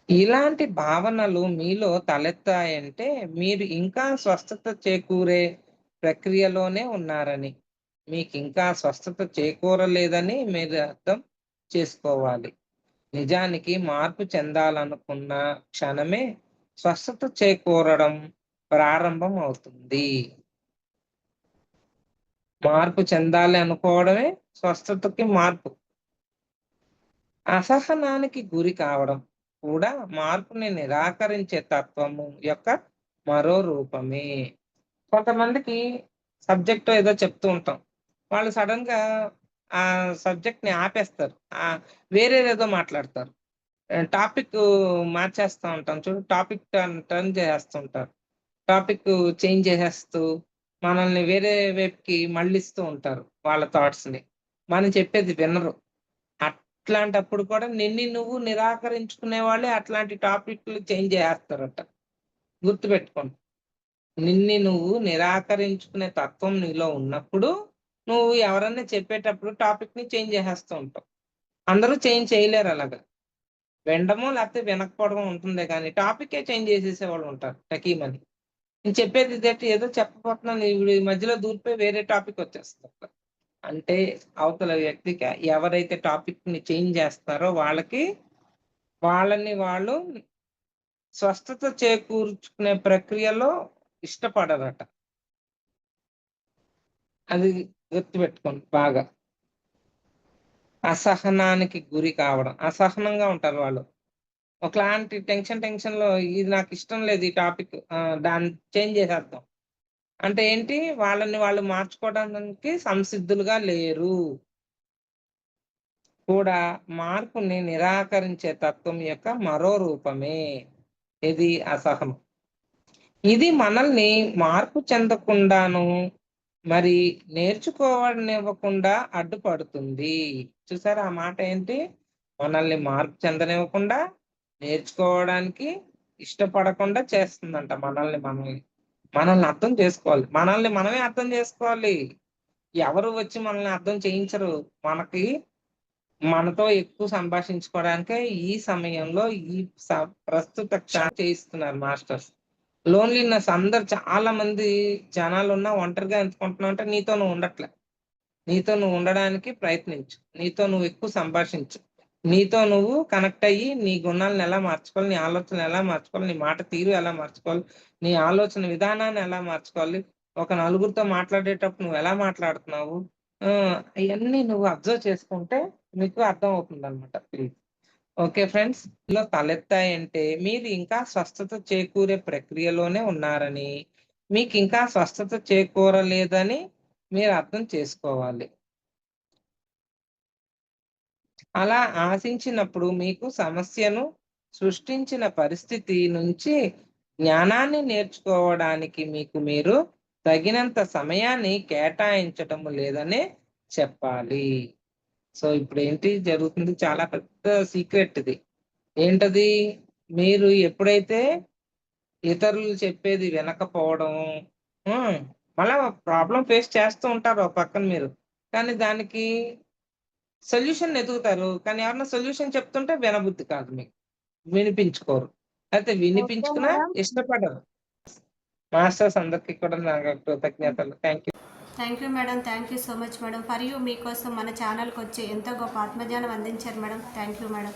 ఇలాంటి భావనలు మీలో తలెత్తాయంటే మీరు ఇంకా స్వస్థత చేకూరే ప్రక్రియలోనే ఉన్నారని, మీకింకా స్వస్థత చేకూరలేదని మీరు అర్థం చేసుకోవాలి. నిజానికి మార్పు చెందాలనుకున్న క్షణమే స్వస్థత చేకూరడం ప్రారంభం అవుతుంది. మార్పు చెందాలి అనుకోవడమే స్వస్థతకి మార్పు. అసహనానికి గురి కావడం కూడా మార్పుని నిరాకరించే తత్వము యొక్క మరో రూపమే. కొంతమందికి సబ్జెక్ట్ ఏదో చెప్తూ ఉంటాం. వాళ్ళు సడన్ గా ఆ సబ్జెక్ట్ ని ఆపేస్తారు. వేరేదేదో మాట్లాడతారు. టాపిక్ మార్చేస్తా ఉంటాం చూడు. టాపిక్ టర్న్ టర్న్ చేసేస్తుంటారు. టాపిక్ చేంజ్ చేసేస్తూ మనల్ని వేరే వైపుకి మళ్ళిస్తూ ఉంటారు వాళ్ళ థాట్స్ ని. మనం చెప్పేది వినరు. అట్లాంటప్పుడు కూడా నువ్వు నిరాకరించుకునే వాళ్ళే అట్లాంటి టాపిక్లు చేంజ్ చేసేస్తారట. గుర్తుపెట్టుకోండి. నువ్వు నిరాకరించుకునే తత్వం నీలో ఉన్నప్పుడు నువ్వు ఎవరన్నా చెప్పేటప్పుడు టాపిక్ ని చేంజ్ చేసేస్తూ ఉంటావు. అందరూ చేంజ్ చేయలేరు అలాగా. వినడమో లేకపోతే వినకపోవడమో ఉంటుందే కానీ టాపికే చేంజ్ చేసేసే వాళ్ళు ఉంటారు టకీమని. నేను చెప్పేది ఇదేంటి ఏదో చెప్పబోతున్నాను ఈ మధ్యలో దూరిపోయి వేరే టాపిక్ వచ్చేస్తుంది. అంటే అవతల వ్యక్తికి ఎవరైతే టాపిక్ ని చేంజ్ చేస్తారో వాళ్ళని వాళ్ళు స్వస్థత చేకూర్చుకునే ప్రక్రియలో ఇష్టపడరట. అది గుర్తుపెట్టుకోండి బాగా. అసహనానికి గురి కావడం. అసహనంగా ఉంటారు వాళ్ళు. ఒకలాంటి టెన్షన్ లో ఇది నాకు ఇష్టం లేదు ఈ టాపిక్. దాన్ని చేంజ్ చేసేద్దాం. అంటే ఏంటి? వాళ్ళని వాళ్ళు మార్చుకోవడానికి సంసిద్ధులుగా లేరు. కూడా మార్పుని నిరాకరించే తత్వం యొక్క మరో రూపమే. ఇది అసహనం. ఇది మనల్ని మార్పు చెందకుండాను మరి నేర్చుకోవనివ్వకుండా అడ్డుపడుతుంది. చూసారా ఆ మాట ఏంటి? మనల్ని మార్పు చెందనివ్వకుండా, నేర్చుకోవడానికి ఇష్టపడకుండా చేస్తుందంట మనల్ని. మనల్ని అర్థం చేసుకోవాలి. మనల్ని మనమే అర్థం చేసుకోవాలి. ఎవరు వచ్చి మనల్ని అర్థం చేయించరు. మనతో ఎక్కువ సంభాషించుకోవడానికే ఈ సమయంలో ఈ ప్రస్తుత చేయిస్తున్నారు మాస్టర్స్. లోన్లీనెస్ అందరు చాలా మంది జనాలున్నా ఒంటరిగా ఎంచుకుంటున్నావు అంటే నీతో నువ్వు ఉండట్లే. నీతో నువ్వు ఉండడానికి ప్రయత్నించు. నీతో నువ్వు ఎక్కువ సంభాషించు. నీతో నువ్వు కనెక్ట్ అయ్యి నీ గుణాలను ఎలా మార్చుకోవాలి, నీ ఆలోచనలు ఎలా మార్చుకోవాలి, నీ మాట తీరు ఎలా మార్చుకోవాలి, నీ ఆలోచన విధానాన్ని ఎలా మార్చుకోవాలి, ఒక నలుగురితో మాట్లాడేటప్పుడు నువ్వు ఎలా మాట్లాడుతున్నావు, ఇవన్నీ నువ్వు అబ్జర్వ్ చేసుకుంటే మీకు అర్థం అవుతుంది అనమాట. ఓకే ఫ్రెండ్స్, ఇలా తలెత్తాయంటే మీరు ఇంకా స్వస్థత చేకూరే ప్రక్రియలోనే ఉన్నారని, మీకు ఇంకా స్వస్థత చేకూరలేదని మీరు అర్థం చేసుకోవాలి. అలా ఆశించినప్పుడు మీకు సమస్యను సృష్టించిన పరిస్థితి నుంచి జ్ఞానాన్ని నేర్చుకోవడానికి మీరు తగినంత సమయాన్ని కేటాయించటం లేదనే చెప్పాలి. సో ఇప్పుడు ఏంటి జరుగుతుంది? చాలా పెద్ద సీక్రెట్ ఇది. ఏంటది? మీరు ఎప్పుడైతే ఇతరులు చెప్పేది వినకపోవడం, మళ్ళా ప్రాబ్లం ఫేస్ చేస్తూ ఉంటారు ఒక పక్కన మీరు. కానీ దానికి సొల్యూషన్ ఎతుకుతారు. కానీ ఎవరన్నా సొల్యూషన్ చెప్తుంటే వినబుద్ధి కాదు మీకు. వినిపించుకోరు. అయితే ఓకే వినిపించుకున్నా మేడం. ఇష్టపడరు. మాస్టర్స్ అందరికి కూడా నా కృతజ్ఞతలు. Thank you. Thank you madam. Thank you so much madam. For you మీకోసం మన ఛానల్కి వచ్చి ఎంతో గొప్ప ఆత్మజ్ఞానం అందించారు మేడం. Thank you madam.